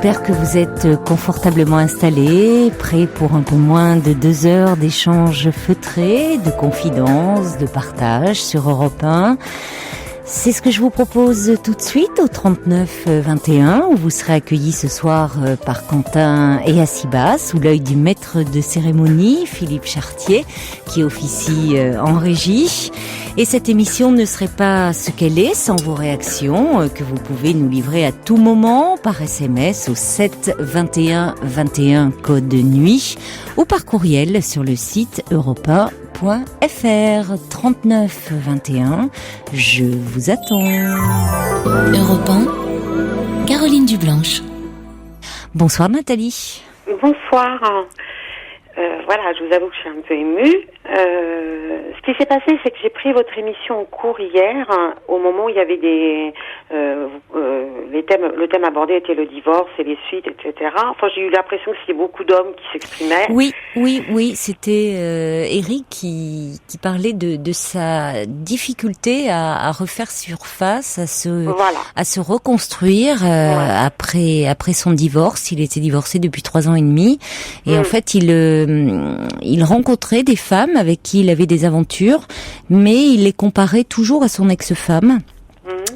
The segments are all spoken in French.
J'espère que vous êtes confortablement installés, prêts pour un peu moins de 2 heures d'échanges feutrés, de confidences, de partage sur Europe 1. C'est ce que je vous propose tout de suite au 39 21, où vous serez accueillis ce soir par Quentin et Assiba, sous l'œil du maître de cérémonie, Philippe Chartier, qui officie en régie. Et cette émission ne serait pas ce qu'elle est sans vos réactions, que vous pouvez nous livrer à tout moment par SMS au 7 21 21 code nuit ou par courriel sur le site europe1.fr 39 21. Je vous attends. Europe 1, Caroline Dublanche. Bonsoir Nathalie. Bonsoir. Voilà, je vous avoue que je suis un peu émue. Ce qui s'est passé, c'est que j'ai pris votre émission en cours hier, au moment où il y avait le thème abordé était le divorce et les suites, etc. Enfin, j'ai eu l'impression que c'était beaucoup d'hommes qui s'exprimaient. Oui, c'était Eric qui parlait de sa difficulté à refaire surface, à se reconstruire après son divorce. Il était divorcé depuis 3 ans et demi, et en fait il rencontrait des femmes avec qui il avait des aventures, mais il les comparait toujours à son ex-femme.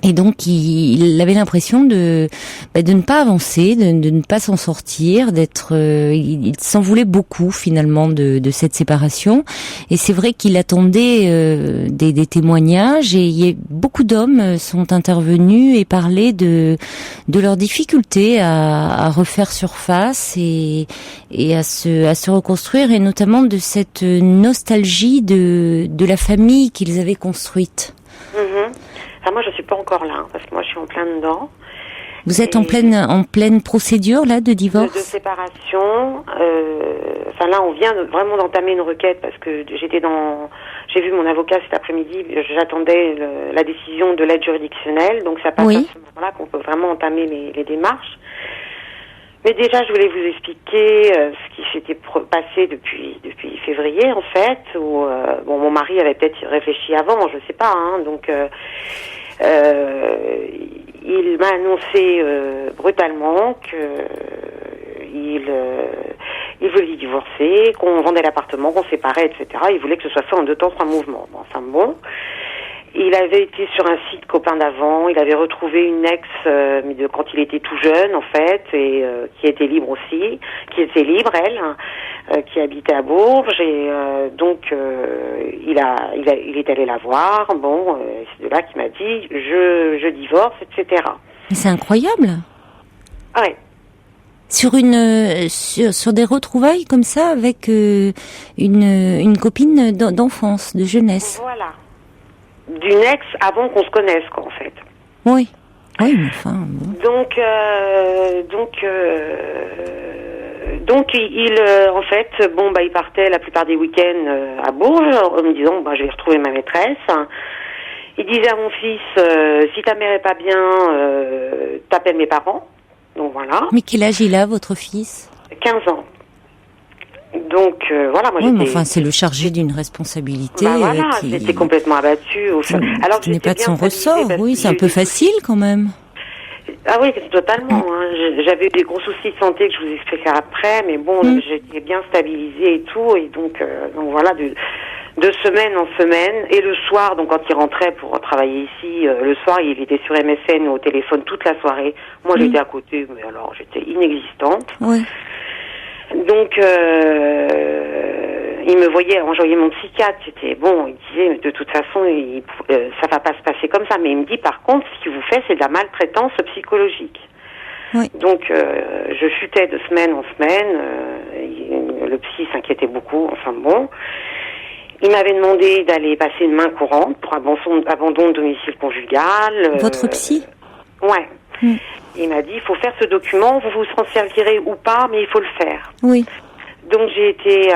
Et donc il avait l'impression de ne pas avancer, de ne pas s'en sortir, il s'en voulait beaucoup finalement de cette séparation. Et c'est vrai qu'il attendait des témoignages, et beaucoup d'hommes sont intervenus et parlaient de leurs difficultés à refaire surface et à se reconstruire, et notamment de cette nostalgie de la famille qu'ils avaient construite. Alors moi, je suis pas encore là, parce que moi, je suis en plein dedans. Vous êtes en pleine procédure là de divorce, de séparation. Là, on vient vraiment d'entamer une requête, parce que j'ai vu mon avocat cet après-midi. J'attendais la décision de l'aide juridictionnelle, donc ça passe à ce moment-là qu'on peut vraiment entamer les démarches. Mais déjà, je voulais vous expliquer ce qui s'était passé depuis février, en fait, où mon mari avait peut-être réfléchi avant, je sais pas, donc il m'a annoncé brutalement qu'il voulait divorcer, qu'on vendait l'appartement, qu'on séparait, etc. Il voulait que ce soit fait en 2 temps, 3 mouvements. Bon. Il avait été sur un site copain d'avant, il avait retrouvé une ex mais quand il était tout jeune en fait, et qui était libre aussi, qui était libre elle, qui habitait à Bourges, et donc il est allé la voir. C'est de là qu'il m'a dit je divorce, etc. Mais c'est incroyable. Ouais. Sur des retrouvailles comme ça avec une copine d'enfance, de jeunesse. Voilà. D'une ex avant qu'on se connaisse, quoi, en fait. Oui, mais enfin... Bon. Donc, en fait, il partait la plupart des week-ends à Bourges, en me disant, je vais retrouver ma maîtresse. Il disait à mon fils, si ta mère est pas bien, t'appelles mes parents. Donc, voilà. Mais quel âge il a, votre fils ? 15 ans. Donc moi oui, mais enfin c'est le chargé d'une responsabilité qui était complètement abattu alors qui n'est pas de son ressort. Oui, c'est un peu facile quand même. Ah oui, totalement. J'avais eu des gros soucis de santé que je vous expliquerai après, mais j'étais bien stabilisée et tout, et donc voilà, de semaine en semaine, et le soir, donc quand il rentrait pour travailler ici, le soir il était sur MSN au téléphone toute la soirée. Moi j'étais à côté, mais alors j'étais inexistante. Oui. Donc, il me voyait, je voyais mon psychiatre, c'était bon, il disait, de toute façon, ça va pas se passer comme ça. Mais il me dit, par contre, ce qu'il vous fait, c'est de la maltraitance psychologique. Oui. Donc, je chutais de semaine en semaine, le psy s'inquiétait beaucoup, enfin bon. Il m'avait demandé d'aller passer une main courante pour abandon de domicile conjugal. Votre psy ? Ouais. Il m'a dit, il faut faire ce document, vous en servirez ou pas, mais il faut le faire. Oui. Donc j'ai été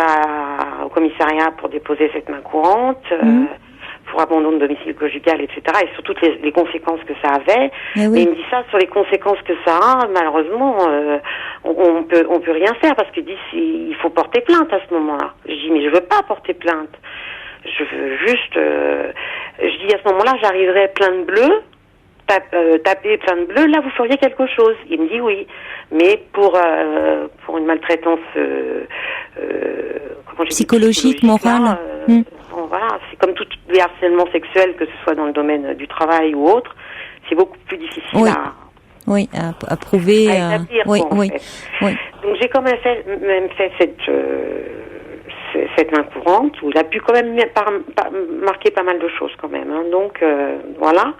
au commissariat pour déposer cette main courante, pour abandon de domicile conjugal, etc. Et sur toutes les conséquences que ça avait. Mais oui. Et il me dit ça, sur les conséquences que ça a, malheureusement, on peut rien faire, parce qu'il dit il faut porter plainte à ce moment-là. Je dis, mais je veux pas porter plainte. Je veux juste... je dis, à ce moment-là, j'arriverai plein de bleu, taper plein de bleu, là vous feriez quelque chose. Il me dit oui, mais pour une maltraitance psychologique, morale. Bon, voilà, c'est comme tout les harcèlements sexuels, que ce soit dans le domaine du travail ou autre, c'est beaucoup plus difficile à prouver. À établir, oui. Donc j'ai quand même fait cette main courante où il a pu quand même marquer pas mal de choses quand même. Hein. Donc voilà.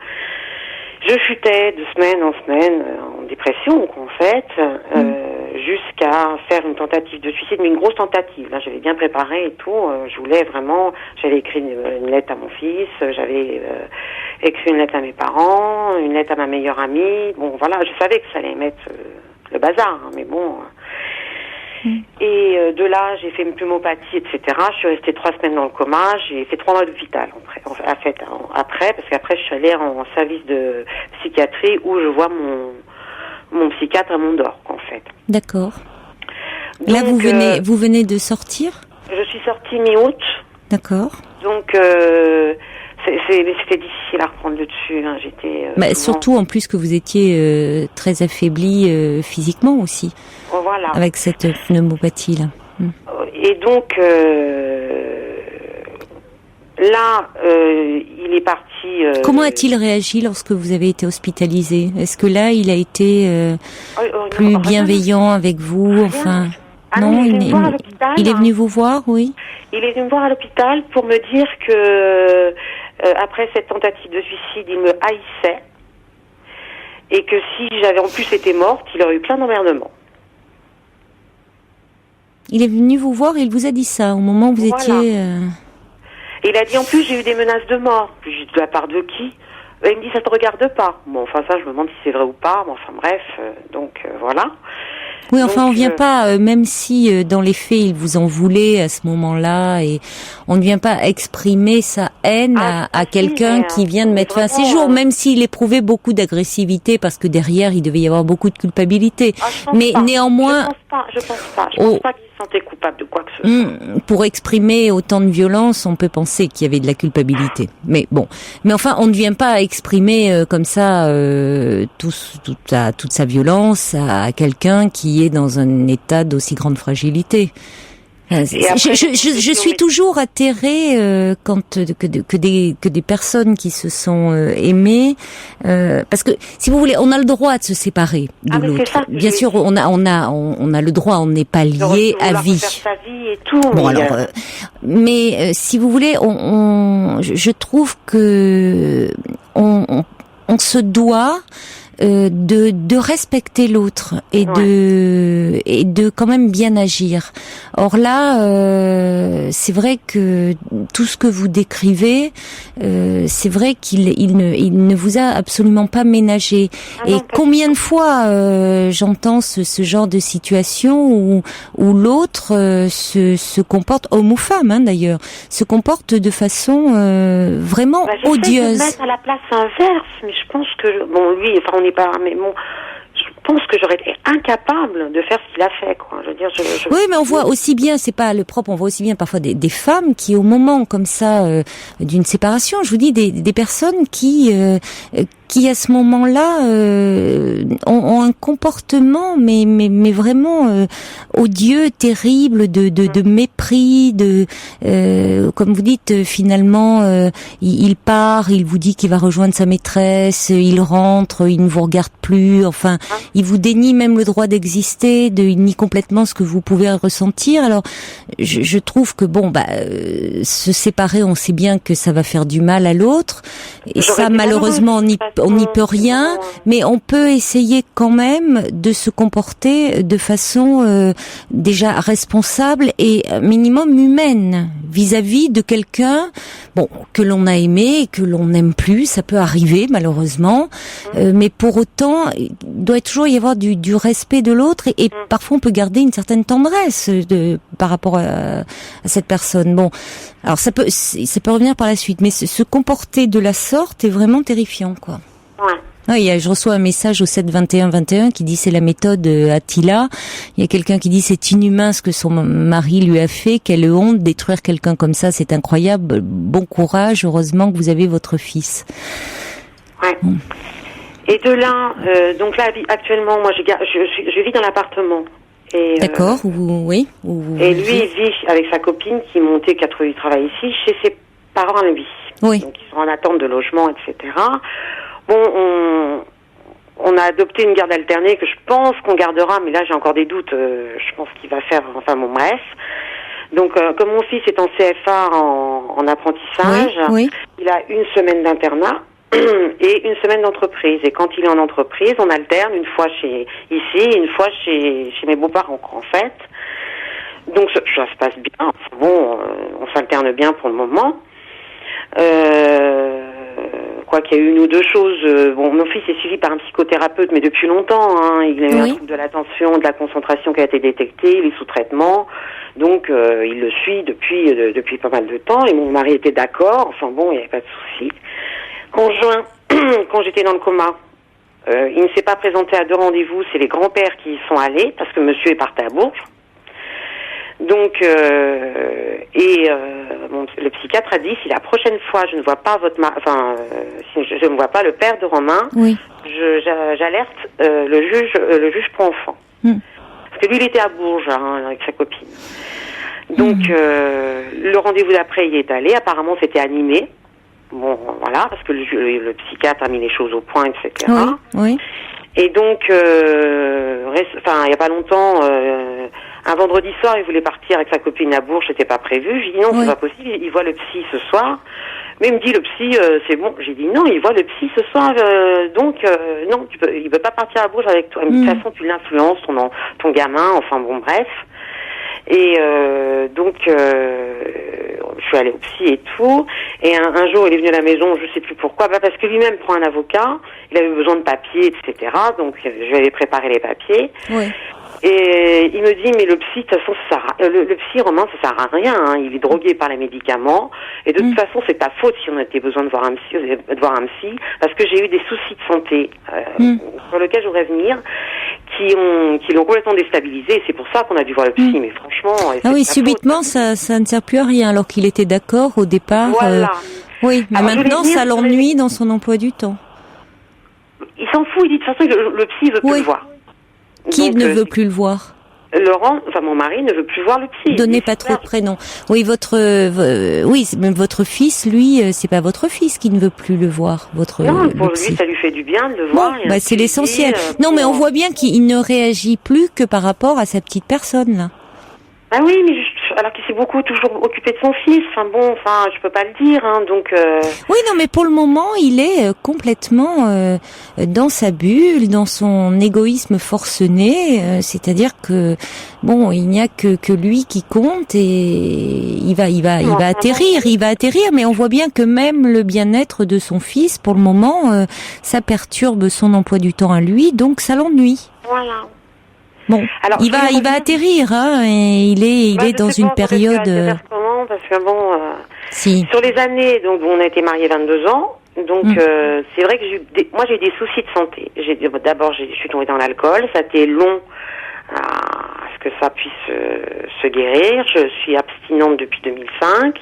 Je chutais de semaine en semaine en dépression, en fait, jusqu'à faire une tentative de suicide, mais une grosse tentative. Là, j'avais bien préparé et tout. J'avais écrit une lettre à mon fils, j'avais écrit une lettre à mes parents, une lettre à ma meilleure amie. Bon, voilà, je savais que ça allait mettre le bazar, hein, mais bon. Et de là, j'ai fait une pneumopathie, etc. Je suis restée 3 semaines dans le coma. J'ai fait 3 mois d'hôpital après, parce qu'après, je suis allée en service de psychiatrie où je vois mon psychiatre à Mont-d'Or, en fait. D'accord. Donc, là, vous venez de sortir ? Je suis sortie mi-août. D'accord. Donc, c'était difficile à reprendre le dessus. Hein. J'étais. Surtout en plus que vous étiez très affaiblie physiquement aussi. Voilà. Avec cette pneumopathie là. Et donc là, il est parti. Comment a-t-il réagi lorsque vous avez été hospitalisé ? Est-ce que là, il a été plus bienveillant avec vous ? Enfin, non, il est venu vous voir, oui. Il est venu me voir à l'hôpital pour me dire que après cette tentative de suicide, il me haïssait et que si j'avais en plus été morte, il aurait eu plein d'emmerdements. Il est venu vous voir et il vous a dit ça au moment où vous étiez... Et il a dit en plus j'ai eu des menaces de mort. Puis j'ai dit de la part de qui ? Il me dit ça te regarde pas. Bon, enfin ça je me demande si c'est vrai ou pas. Bon, enfin bref, voilà. Oui, enfin, on vient pas, même si dans les faits il vous en voulait à ce moment-là, et on ne vient pas exprimer sa haine à quelqu'un qui vient de mettre fin à ses jours, même s'il éprouvait beaucoup d'agressivité, parce que derrière il devait y avoir beaucoup de culpabilité. Mais néanmoins, je pense pas qu'il se sentait coupable de quoi que ce soit. Pour exprimer autant de violence, on peut penser qu'il y avait de la culpabilité. Mais bon, enfin, on ne vient pas exprimer comme ça toute sa violence à quelqu'un qui est dans un état d'aussi grande fragilité. Après, je suis toujours atterrée quand que des personnes qui se sont aimées, parce que si vous voulez, on a le droit de se séparer de l'autre. Bien sûr, on a le droit, on n'est pas lié à vie. Faire sa vie et tout. Bon alors, mais si vous voulez, je trouve que on se doit de respecter l'autre et de quand même bien agir. Or là, c'est vrai que tout ce que vous décrivez, c'est vrai qu'il ne vous a absolument pas ménagé. Et combien de fois j'entends ce genre de situation où l'autre se comporte, homme ou femme d'ailleurs, se comporte de façon vraiment odieuse. Je vais me mettre à la place inverse, mais je pense que lui, enfin on n'est pas, mais bon, je pense que j'aurais été incapable de faire ce qu'il a fait, quoi. Je veux dire, oui, mais on voit aussi bien, c'est pas le propre, on voit aussi bien parfois des femmes qui, au moment comme ça d'une séparation, je vous dis des personnes qui à ce moment-là ont un comportement mais vraiment odieux, terrible, de mépris, comme vous dites, finalement il part, il vous dit qu'il va rejoindre sa maîtresse, il rentre, il ne vous regarde plus, enfin il vous dénie même le droit d'exister, il nie complètement ce que vous pouvez ressentir. Alors je trouve que se séparer, on sait bien que ça va faire du mal à l'autre, et ça malheureusement on n'y peut rien, mais on peut essayer quand même de se comporter de façon déjà responsable et minimum humaine vis-à-vis de quelqu'un que l'on a aimé et que l'on n'aime plus. Ça peut arriver malheureusement, mais pour autant il doit toujours y avoir du respect de l'autre, et parfois on peut garder une certaine tendresse par rapport à cette personne. Bon, alors ça peut revenir par la suite, mais se comporter de la sorte est vraiment terrifiant, quoi. Oui, je reçois un message au 7 21 21 qui dit c'est la méthode Attila. Il y a quelqu'un qui dit c'est inhumain ce que son mari lui a fait, quelle honte, détruire quelqu'un comme ça, c'est incroyable, bon courage, heureusement que vous avez votre fils. Ouais. Et de là, donc là, actuellement, moi, je vis dans l'appartement. Et, d'accord, oui. Et lui, il vit avec sa copine qui a trouvé du travail ici, chez ses parents à lui. Oui. Donc, ils sont en attente de logement, etc. Bon, on a adopté une garde alternée que je pense qu'on gardera, mais là, j'ai encore des doutes. Je pense qu'il va faire, enfin, bon, bref. Donc, comme mon fils est en CFA en apprentissage, oui. Il a 1 semaine d'internat et 1 semaine d'entreprise. Et quand il est en entreprise, on alterne une fois ici et une fois chez mes beaux-parents, en fait. Donc, ça se passe bien. Enfin, bon, on s'alterne bien pour le moment. Quoi qu'il y a eu 1 ou 2 choses. Bon, mon fils est suivi par un psychothérapeute, mais depuis longtemps. Hein, il a eu un trouble de l'attention, de la concentration qui a été détecté, il est sous traitement. Donc, il le suit depuis pas mal de temps. Et mon mari était d'accord. Enfin bon, il n'y avait pas de souci. En juin, quand j'étais dans le coma, il ne s'est pas présenté à 2 rendez-vous. C'est les grands-pères qui y sont allés parce que monsieur est parti à Bourges. Donc, le psychiatre a dit, si la prochaine fois je ne vois pas si je ne vois pas le père de Romain, oui. j'alerte le juge pour enfants. Parce que lui, il était à Bourges avec sa copine. Donc, le rendez-vous d'après, il est allé. Apparemment, c'était animé. Bon, voilà, parce que le psychiatre a mis les choses au point, etc. Oui. Et donc, il n'y a pas longtemps, un vendredi soir, il voulait partir avec sa copine à Bourges, c'était pas prévu. J'ai dit non, c'est pas possible, il voit le psy ce soir. Mais il me dit, le psy, c'est bon. J'ai dit non, il voit le psy ce soir, donc non, il veut pas partir à Bourges avec toi. De toute façon, tu l'influences, ton gamin, enfin bon, bref. Et donc, je suis allée au psy et tout. Et un jour, il est venu à la maison, je sais plus pourquoi, parce que lui-même prend un avocat. Il avait besoin de papiers, etc. Donc, je lui avais préparé les papiers. Oui. Et il me dit, mais le psy, de toute façon, le psy, Romain, ça sert à rien. Hein. Il est drogué par les médicaments. Et de toute façon, c'est ta faute si on a été besoin de voir un psy, parce que j'ai eu des soucis de santé sur lesquels je voudrais venir, qui l'ont complètement déstabilisé. Et c'est pour ça qu'on a dû voir le psy. Mais franchement, ah oui, subitement, ça ne sert plus à rien, alors qu'il était d'accord au départ. Voilà. Oui, mais alors, maintenant, ça l'ennuie dans son emploi du temps. Il s'en fout. Il dit de toute façon, le psy veut plus le voir. Qui ne veut plus le voir? Laurent, mon mari ne veut plus voir le psy. Donnez pas trop de prénoms. Oui, même votre fils, lui, c'est pas votre fils qui ne veut plus le voir. Non, pour lui, ça lui fait du bien de le voir. Bon, c'est l'essentiel. Non, mais on voit bien qu'il ne réagit plus que par rapport à sa petite personne, là. Ah oui, mais alors qu'il s'est beaucoup toujours occupé de son fils. Je peux pas le dire, hein, donc. Oui, non, mais pour le moment, il est complètement dans sa bulle, dans son égoïsme forcené. C'est-à-dire que il n'y a que lui qui compte et il va atterrir. Mais on voit bien que même le bien-être de son fils, pour le moment, ça perturbe son emploi du temps à lui, donc ça l'ennuie. Voilà. Bon, alors, il va atterrir, hein, et il est dans une période. Parce que si. Sur les années, donc on a été mariés 22 ans, donc c'est vrai que j'ai eu des soucis de santé. D'abord, je suis tombée dans l'alcool, ça a été long à ce que ça puisse se guérir. Je suis abstinente depuis 2005.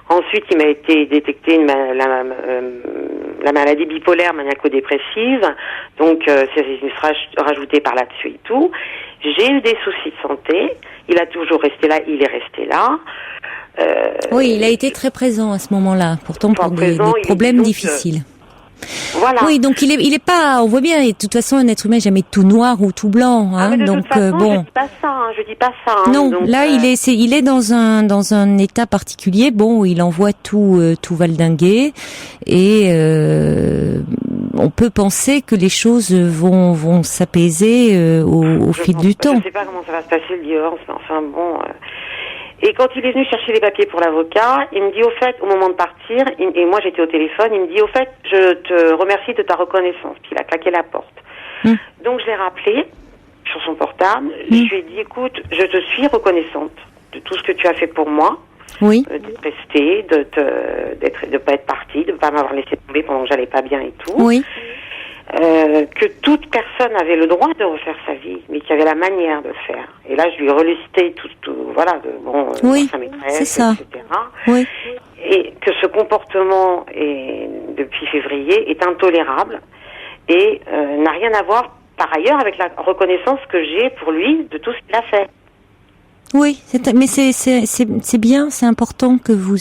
Ensuite, il m'a été détecté la maladie bipolaire maniaco-dépressive, donc c'est rajouté par là-dessus et tout. J'ai eu des soucis de santé. Il a toujours resté là, il est resté là. Oui, il a été très présent à ce moment-là, pourtant pour des problèmes difficiles. Voilà. Oui, donc il est pas, on voit bien, et de toute façon un être humain n'est jamais tout noir ou tout blanc, hein. Mais de donc toute façon, bon. Je dis pas ça. Hein, non, donc, là il est dans un état particulier, où il envoie tout valdinguer et on peut penser que les choses vont s'apaiser au fil du temps. Je sais pas comment ça va se passer le divorce, mais enfin bon. Et quand il est venu chercher les papiers pour l'avocat, il me dit au fait, au moment de partir, et moi j'étais au téléphone, il me dit au fait, je te remercie de ta reconnaissance. Puis il a claqué la porte. Donc je l'ai rappelé sur son portable. Je lui ai dit, écoute, je te suis reconnaissante de tout ce que tu as fait pour moi. Oui. D'être restée, de pas être partie, de pas m'avoir laissé tomber pendant que j'allais pas bien et tout. Oui. Que toute personne avait le droit de refaire sa vie, mais qu'il y avait la manière de le faire. Et là, je lui ai relisté sa maîtresse, c'est ça. etc. Oui. Et que ce comportement, depuis février, est intolérable. et n'a rien à voir par ailleurs avec la reconnaissance que j'ai pour lui de tout ce qu'il a fait. Oui, mais c'est bien, c'est important que vous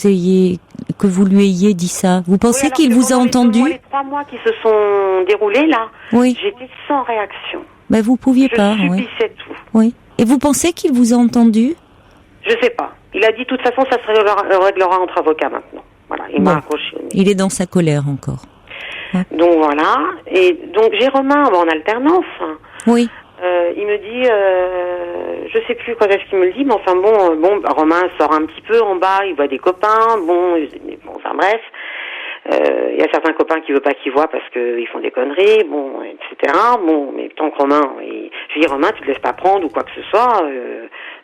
lui ayez dit ça. Vous pensez qu'il vous a entendu? Les 3 mois qui se sont déroulés là, oui. J'étais sans réaction. Ben vous pouviez pas. Je subissais tout. Oui. Et vous pensez qu'il vous a entendu? Je sais pas. Il a dit de toute façon ça se réglera entre avocats maintenant. Voilà, il m'a accroché. Il est dans sa colère encore. Ouais. Donc voilà. Et donc j'ai Romain en alternance. Oui. Il me dit, je sais plus quand est-ce qu'il me le dit, mais enfin bon, Romain sort un petit peu en bas, il voit des copains, enfin bref, il y a certains copains qu'il veut pas qu'il voit parce que ils font des conneries, etc. Mais tant que Romain, je dis Romain, tu te laisses pas prendre ou quoi que ce soit,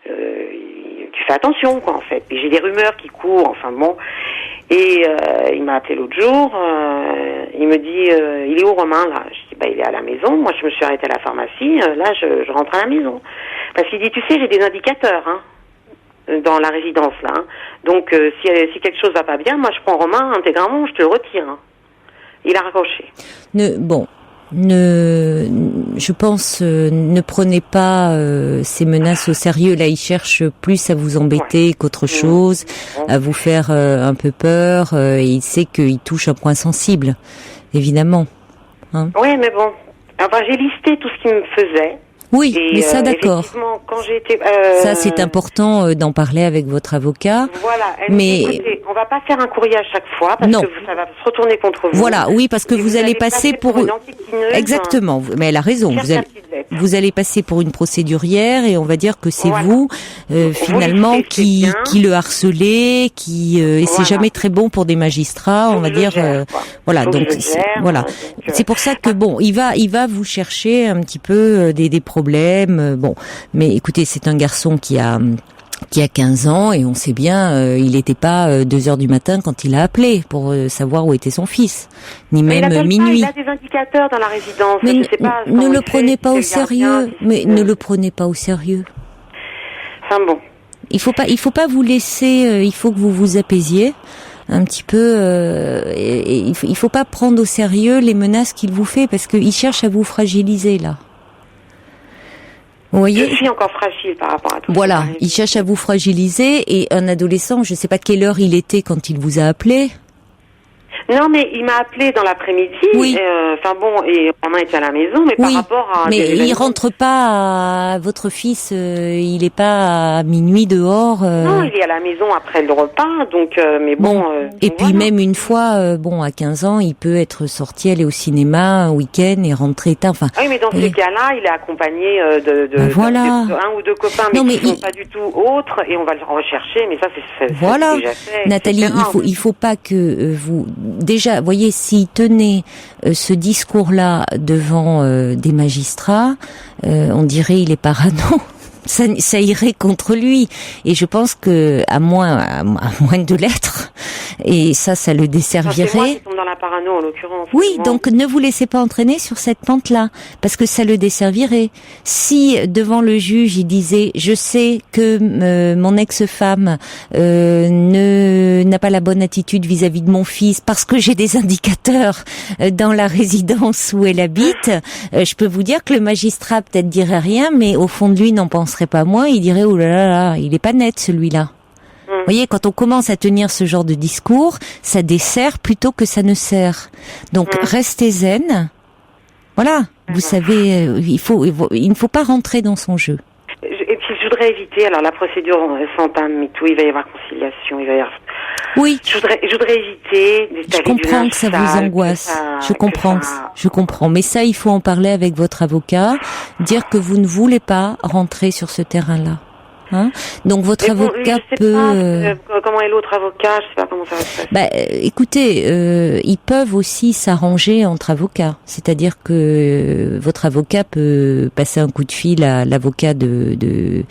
tu fais attention quoi en fait. Et j'ai des rumeurs qui courent, enfin bon. Et il m'a appelé l'autre jour, il me dit, il est où Romain là? Je dis il est à la maison. Moi je me suis arrêtée à la pharmacie, là je rentre à la maison. Parce qu'il dit tu sais j'ai des indicateurs dans la résidence là. Donc si quelque chose va pas bien, moi je prends Romain intégralement, je te le retire. Il a raccroché. Je pense, ne prenez pas ces menaces au sérieux. Là, il cherche plus à vous embêter qu'autre chose, à vous faire un peu peur. Et il sait qu'il touche un point sensible, évidemment. Oui, mais bon. Enfin, j'ai listé tout ce qu'il me faisait. Oui, mais ça, d'accord. Quand j'ai été, ça, c'est important d'en parler avec votre avocat. Voilà. Mais écoutez, on va pas faire un courrier à chaque fois parce que ça va se retourner contre vous. Voilà, oui, parce que vous allez passer pour une antiquineuse. Exactement. Mais elle a raison. Vous allez passer pour une procédurière et on va dire que c'est vous, finalement, qui le harcelez, et c'est jamais très bon pour des magistrats, on va dire. Voilà. Donc voilà. C'est pour ça que il va vous chercher un petit peu des problèmes. Mais écoutez, c'est un garçon qui a 15 ans et on sait bien, il n'était pas 2h du matin quand il a appelé pour savoir où était son fils, ni même minuit. Il a des indicateurs dans la résidence. Mais je sais pas. Ne le prenez pas au sérieux. Mais ne le prenez pas au sérieux. Enfin bon. Il faut pas vous laisser. Il faut que vous vous apaisiez un petit peu. Il faut pas prendre au sérieux les menaces qu'il vous fait parce qu'il cherche à vous fragiliser là. Vous voyez ? Je suis encore fragile par rapport à tout ça. Voilà, il cherche à vous fragiliser et un adolescent, je ne sais pas de quelle heure il était quand il vous a appelé. Non, mais il m'a appelé dans l'après-midi. Oui. Et Romain était à la maison, mais par rapport à... Mais il rentre pas à votre fils, il est pas à minuit dehors. Non, il est à la maison après le repas, donc, mais bon... et puis voilà. Même une fois, à 15 ans, il peut être sorti, aller au cinéma un week-end et rentrer tard. Enfin, oui, mais dans ces cas-là, il est accompagné de un ou deux copains, mais qui sont pas du tout autres, et on va le rechercher, mais ça, c'est voilà. déjà fait. Nathalie, il faut pas que vous... Déjà, voyez, s'il tenait ce discours-là devant des magistrats, on dirait il est parano. Ça irait contre lui. Et je pense que à moins de l'être, et ça le desservirait. C'est moi qui tombe dans la parano en l'occurrence. Oui, donc ne vous laissez pas entraîner sur cette pente-là, parce que ça le desservirait. Si devant le juge il disait, je sais que mon ex-femme n'a pas la bonne attitude vis-à-vis de mon fils, parce que j'ai des indicateurs dans la résidence où elle habite, je peux vous dire que le magistrat peut-être dirait rien, mais au fond de lui n'en penserait pas moins, il dirait oh là là, il est pas net celui-là. Vous voyez, quand on commence à tenir ce genre de discours, ça dessert plutôt que ça ne sert. Donc restez zen. Voilà, vous savez, il ne faut pas rentrer dans son jeu. Et puis je voudrais éviter, alors la procédure sans PAM et tout, il va y avoir conciliation, il va y avoir... Oui. Je voudrais éviter. Je comprends que ça vous angoisse. Je comprends. Mais ça, il faut en parler avec votre avocat, dire que vous ne voulez pas rentrer sur ce terrain-là. Donc votre avocat peut... comment est l'autre avocat? Je sais pas comment ça va se passer. Écoutez, ils peuvent aussi s'arranger entre avocats. C'est-à-dire que votre avocat peut passer un coup de fil à l'avocat de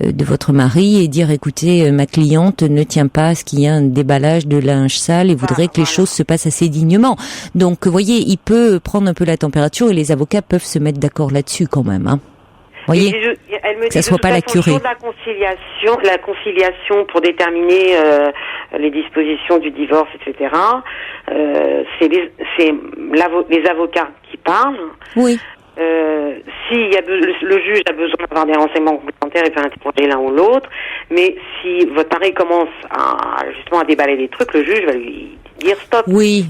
votre mari et dire écoutez, ma cliente ne tient pas à ce qu'il y ait un déballage de linge sale et voudrait que les choses se passent assez dignement. Donc, vous voyez, il peut prendre un peu la température et les avocats peuvent se mettre d'accord là-dessus quand même. Voyez, que ça soit pas la curée. La conciliation pour déterminer les dispositions du divorce, etc. C'est les avocats qui parle. Oui. Si le juge a besoin d'avoir des renseignements complémentaires, il peut interroger l'un ou l'autre. Mais si votre mari commence à déballer des trucs, le juge va lui dire stop. Oui,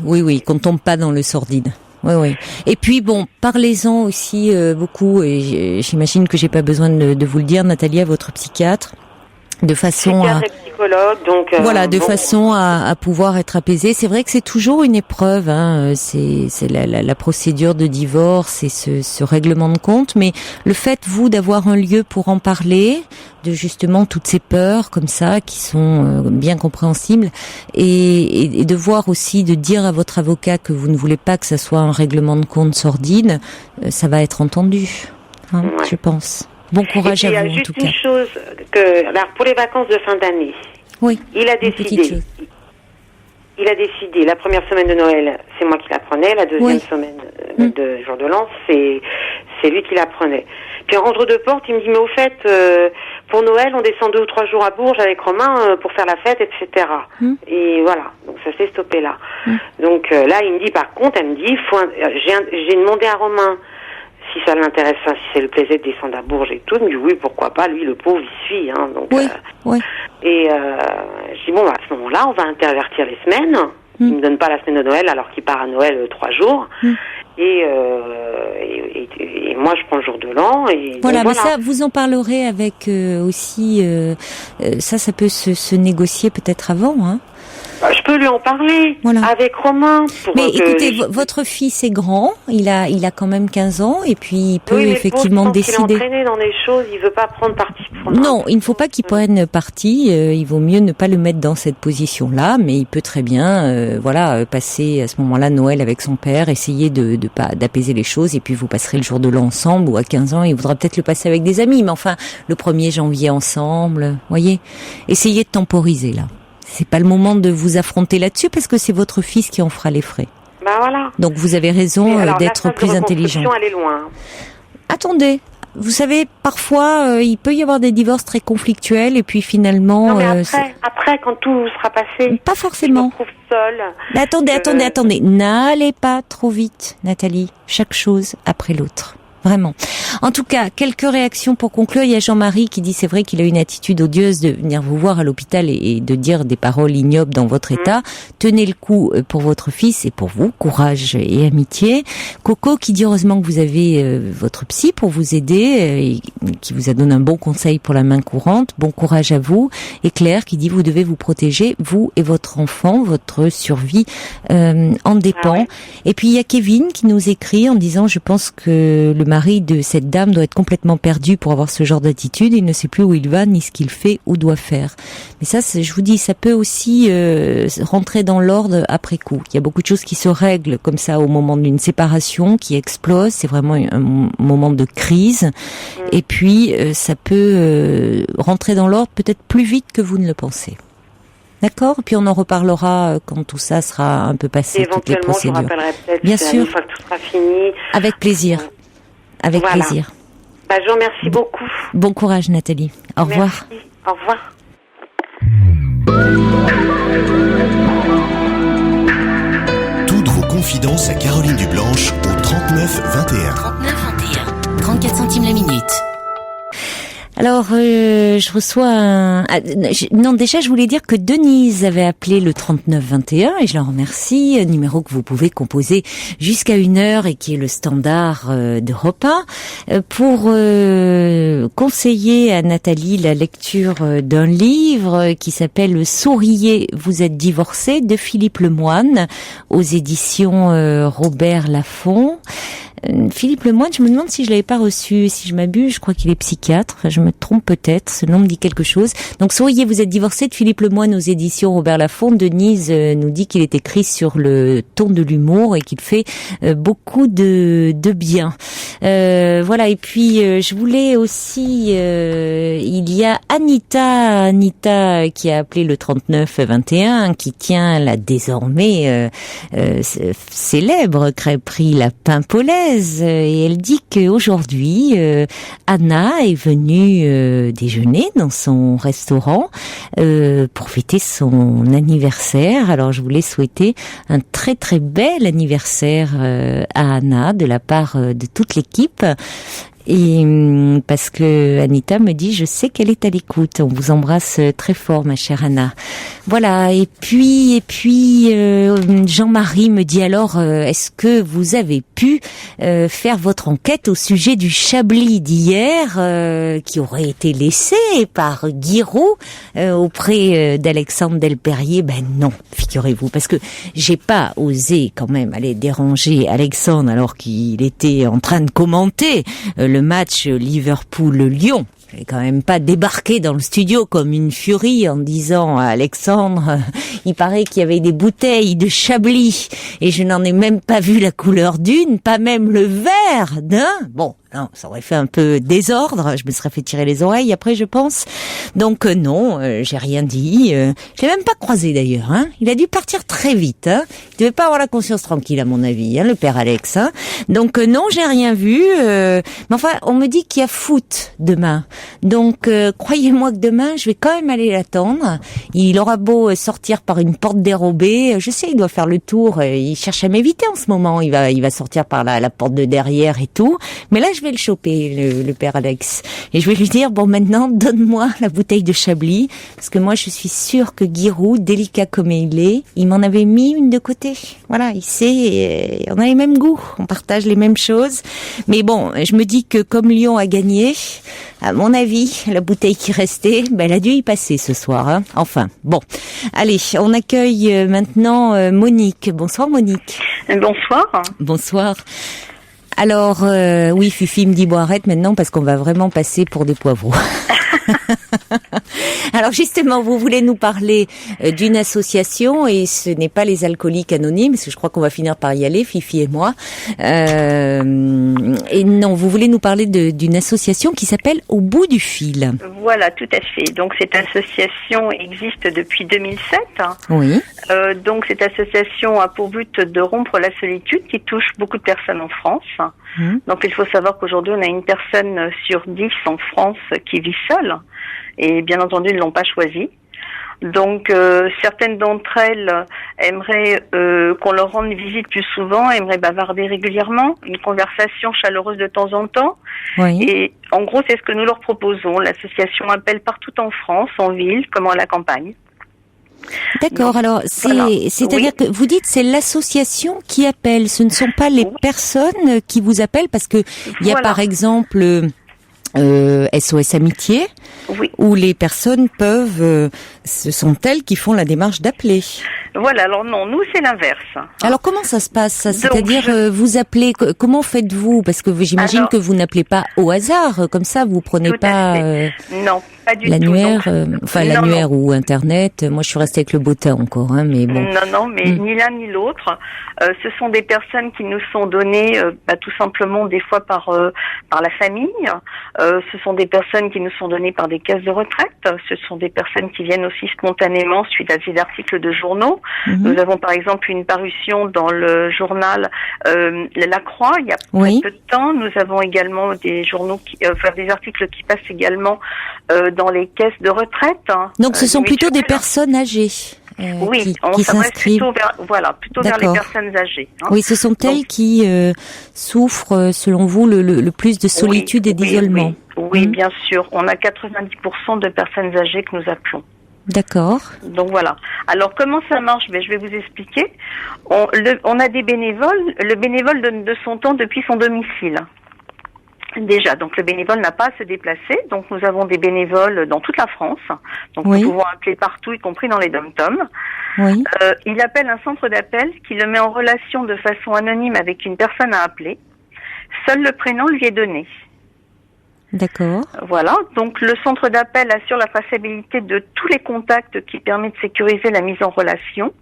qu'on tombe pas dans le sordide. Oui. Et puis bon, parlez-en aussi beaucoup. Et j'imagine que j'ai pas besoin de vous le dire, Nathalie, à votre psychiatre. De façon façon à pouvoir être apaisé. C'est vrai que c'est toujours une épreuve, hein. C'est la procédure de divorce et ce règlement de compte, mais le fait, vous, d'avoir un lieu pour en parler, de justement toutes ces peurs comme ça qui sont bien compréhensibles, et de voir aussi, de dire à votre avocat que vous ne voulez pas que ça soit un règlement de compte sordide, ça va être entendu, hein, je pense. Bon courage à vous, en tout cas. Il y a juste une chose, alors pour les vacances de fin d'année, il a décidé, la première semaine de Noël, c'est moi qui la prenais, la deuxième semaine de jour de l'an, c'est lui qui la prenait. Puis en rentre de porte, il me dit, mais au fait, pour Noël, on descend 2 ou 3 jours à Bourges avec Romain pour faire la fête, etc. Et voilà, donc ça s'est stoppé là. Donc là, il me dit, par contre, elle me dit, j'ai demandé à Romain si ça l'intéresse, si ça le plaisait de descendre à Bourges et tout. Il me dit oui, pourquoi pas, lui le pauvre il suit, hein, donc et je dis bon, à ce moment-là on va intervertir les semaines. Il me donne pas la semaine de Noël alors qu'il part à Noël 3 jours. Et moi je prends le jour de l'an et voilà, mais ça vous en parlerez avec aussi ça peut se négocier peut-être avant, hein. Je peux lui en parler avec Romain. Mais écoutez, votre fils est grand, il a quand même 15 ans, et puis il peut effectivement décider. Il est entraîné dans des choses, il veut pas prendre parti. Non, il ne faut pas qu'il prenne parti. Il vaut mieux ne pas le mettre dans cette position-là, mais il peut très bien, passer à ce moment-là Noël avec son père, essayer d'apaiser les choses, et puis vous passerez le jour de l'an ensemble. Ou à 15 ans, il voudra peut-être le passer avec des amis, mais enfin le 1er janvier ensemble. Voyez, essayez de temporiser là. C'est pas le moment de vous affronter là-dessus parce que c'est votre fils qui en fera les frais. Donc vous avez raison d'être plus intelligent. Elle est loin. Attendez, vous savez, parfois il peut y avoir des divorces très conflictuels et puis finalement. Non, mais après, quand tout sera passé. Pas forcément. Je me trouve seule. Mais attendez. N'allez pas trop vite, Nathalie. Chaque chose après l'autre. Vraiment. En tout cas, quelques réactions pour conclure. Il y a Jean-Marie qui dit c'est vrai qu'il a une attitude odieuse de venir vous voir à l'hôpital et de dire des paroles ignobles dans votre état. Tenez le coup pour votre fils et pour vous. Courage et amitié. Coco qui dit heureusement que vous avez votre psy pour vous aider et qui vous a donné un bon conseil pour la main courante. Bon courage à vous. Et Claire qui dit vous devez vous protéger, vous et votre enfant. Votre survie en dépend. Et puis il y a Kevin qui nous écrit en disant je pense que le mari de cette dame doit être complètement perdu pour avoir ce genre d'attitude. Il ne sait plus où il va, ni ce qu'il fait ou doit faire. Mais ça, je vous dis, ça peut aussi rentrer dans l'ordre après coup. Il y a beaucoup de choses qui se règlent comme ça au moment d'une séparation, qui explosent. C'est vraiment un moment de crise. Et puis, ça peut rentrer dans l'ordre peut-être plus vite que vous ne le pensez. D'accord. Puis on en reparlera quand tout ça sera un peu passé, toutes les procédures. Je rappellerai peut-être bien sûr. Une fois que tout sera fini. Avec plaisir. Avec plaisir. Je vous remercie beaucoup. Bon courage, Nathalie. Au revoir. Merci. Au revoir. Toutes vos confidences à Caroline Dublanche au 39 21. 39 21. 34 centimes la minute. Alors, je reçois déjà, je voulais dire que Denise avait appelé le 3921 et je la remercie, numéro que vous pouvez composer jusqu'à 1h et qui est le standard d'Europe 1, pour conseiller à Nathalie la lecture d'un livre qui s'appelle « Souriez, vous êtes divorcé » de Philippe Lemoine aux éditions Robert Laffont. Philippe Lemoine, je me demande si je l'avais pas reçu, si je m'abuse, je crois qu'il est psychiatre, je me trompe peut-être, ce nom me dit quelque chose. Donc Souriez, vous êtes divorcé de Philippe Lemoine aux éditions Robert Laffont. Denise nous dit qu'il est écrit sur le ton de l'humour et qu'il fait beaucoup de bien. Voilà, et puis je voulais aussi, il y a Anita qui a appelé le 3921, qui tient la désormais célèbre crêperie La Paimpolaise, française et elle dit qu'aujourd'hui, Anna est venue déjeuner dans son restaurant pour fêter son anniversaire. Alors je voulais souhaiter un très très bel anniversaire à Anna de la part de toute l'équipe. Et parce que Anita me dit, je sais qu'elle est à l'écoute. On vous embrasse très fort, ma chère Anna. Voilà. Et puis Jean-Marie me dit alors, est-ce que vous avez pu faire votre enquête au sujet du Chablis d'hier, qui aurait été laissé par Giroud auprès d'Alexandre Delperrier? Ben non, figurez-vous, parce que j'ai pas osé quand même aller déranger Alexandre alors qu'il était en train de commenter le match Liverpool-Lyon. Je vais quand même pas débarquer dans le studio comme une furie en disant à Alexandre, il paraît qu'il y avait des bouteilles de Chablis et je n'en ai même pas vu la couleur d'une, pas même le verre d'un. Bon, non, ça aurait fait un peu désordre, je me serais fait tirer les oreilles après, je pense. Donc non, j'ai rien dit. Je l'ai même pas croisé d'ailleurs. Hein. Il a dû partir très vite. Hein. Il devait pas avoir la conscience tranquille à mon avis, hein, le père Alex. Hein. Donc non, j'ai rien vu. Mais enfin, on me dit qu'il y a foot demain. Donc croyez-moi que demain, je vais quand même aller l'attendre. Il aura beau sortir par une porte dérobée. Je sais, il doit faire le tour. Il cherche à m'éviter en ce moment. Il va sortir par la porte de derrière et tout. Mais là, je vais le choper, le père Alex. Et je vais lui dire, bon, maintenant, donne-moi la bouteille de Chablis. Parce que moi, je suis sûre que Giroud, délicat comme il est, il m'en avait mis une de côté. Voilà, il sait, on a les mêmes goûts. On partage les mêmes choses. Mais bon, je me dis que comme Lyon a gagné, à mon avis, la bouteille qui restait, elle a dû y passer ce soir. Hein. Enfin, bon. Allez, on accueille maintenant Monique. Bonsoir, Monique. Bonsoir. Bonsoir. Alors, oui, Fifi me dit, bon, arrête maintenant parce qu'on va vraiment passer pour des poivrons. Alors justement, vous voulez nous parler d'une association et ce n'est pas les alcooliques anonymes, parce que je crois qu'on va finir par y aller, Fifi et moi. Et non, vous voulez nous parler d'une association qui s'appelle Au bout du fil. Voilà, tout à fait. Donc cette association existe depuis 2007. Oui. Donc cette association a pour but de rompre la solitude qui touche beaucoup de personnes en France. Donc il faut savoir qu'aujourd'hui on a une personne sur 10 en France qui vit seule et bien entendu ils ne l'ont pas choisi. Donc certaines d'entre elles aimeraient qu'on leur rende visite plus souvent, aimeraient bavarder régulièrement, une conversation chaleureuse de temps en temps. Oui. Et en gros c'est ce que nous leur proposons. L'association appelle partout en France, en ville comme à la campagne. D'accord, donc, alors c'est-à-dire que vous dites c'est l'association qui appelle, ce ne sont pas les personnes qui vous appellent, parce que il y a par exemple SOS Amitié, où les personnes peuvent, ce sont elles qui font la démarche d'appeler. Voilà, alors non, nous c'est l'inverse. Alors comment ça se passe ça? C'est-à-dire vous appelez, comment faites-vous? Parce que j'imagine que vous n'appelez pas au hasard, comme ça vous prenez pas non, pas du l'annuaire, tout. L'annuaire ou Internet. Moi je suis restée avec le beau temps encore, hein, mais bon. Non, mais ni l'un ni l'autre. Ce sont des personnes qui nous sont données tout simplement des fois par la famille. Ce sont des personnes qui nous sont données par des caisses de retraite. Ce sont des personnes qui viennent aussi spontanément suite à des articles de journaux. Nous avons par exemple une parution dans le journal La Croix il y a peu de temps. Nous avons également des journaux des articles qui passent également dans les caisses de retraite. Donc ce sont plutôt des personnes âgées. Oui, on s'adresse plutôt vers les personnes âgées. Hein. Oui, ce sont elles qui souffrent, selon vous, le plus de solitude et d'isolement. Oui, bien sûr. On a 90% de personnes âgées que nous appelons. D'accord. Donc voilà. Alors comment ça marche? Je vais vous expliquer. On a des bénévoles. Le bénévole donne de son temps depuis son domicile. Déjà, donc le bénévole n'a pas à se déplacer, donc nous avons des bénévoles dans toute la France, donc nous pouvons appeler partout, y compris dans les dom-toms. Oui. Il appelle un centre d'appel qui le met en relation de façon anonyme avec une personne à appeler. Seul le prénom lui est donné. D'accord. Voilà, donc le centre d'appel assure la traçabilité de tous les contacts qui permet de sécuriser la mise en relation.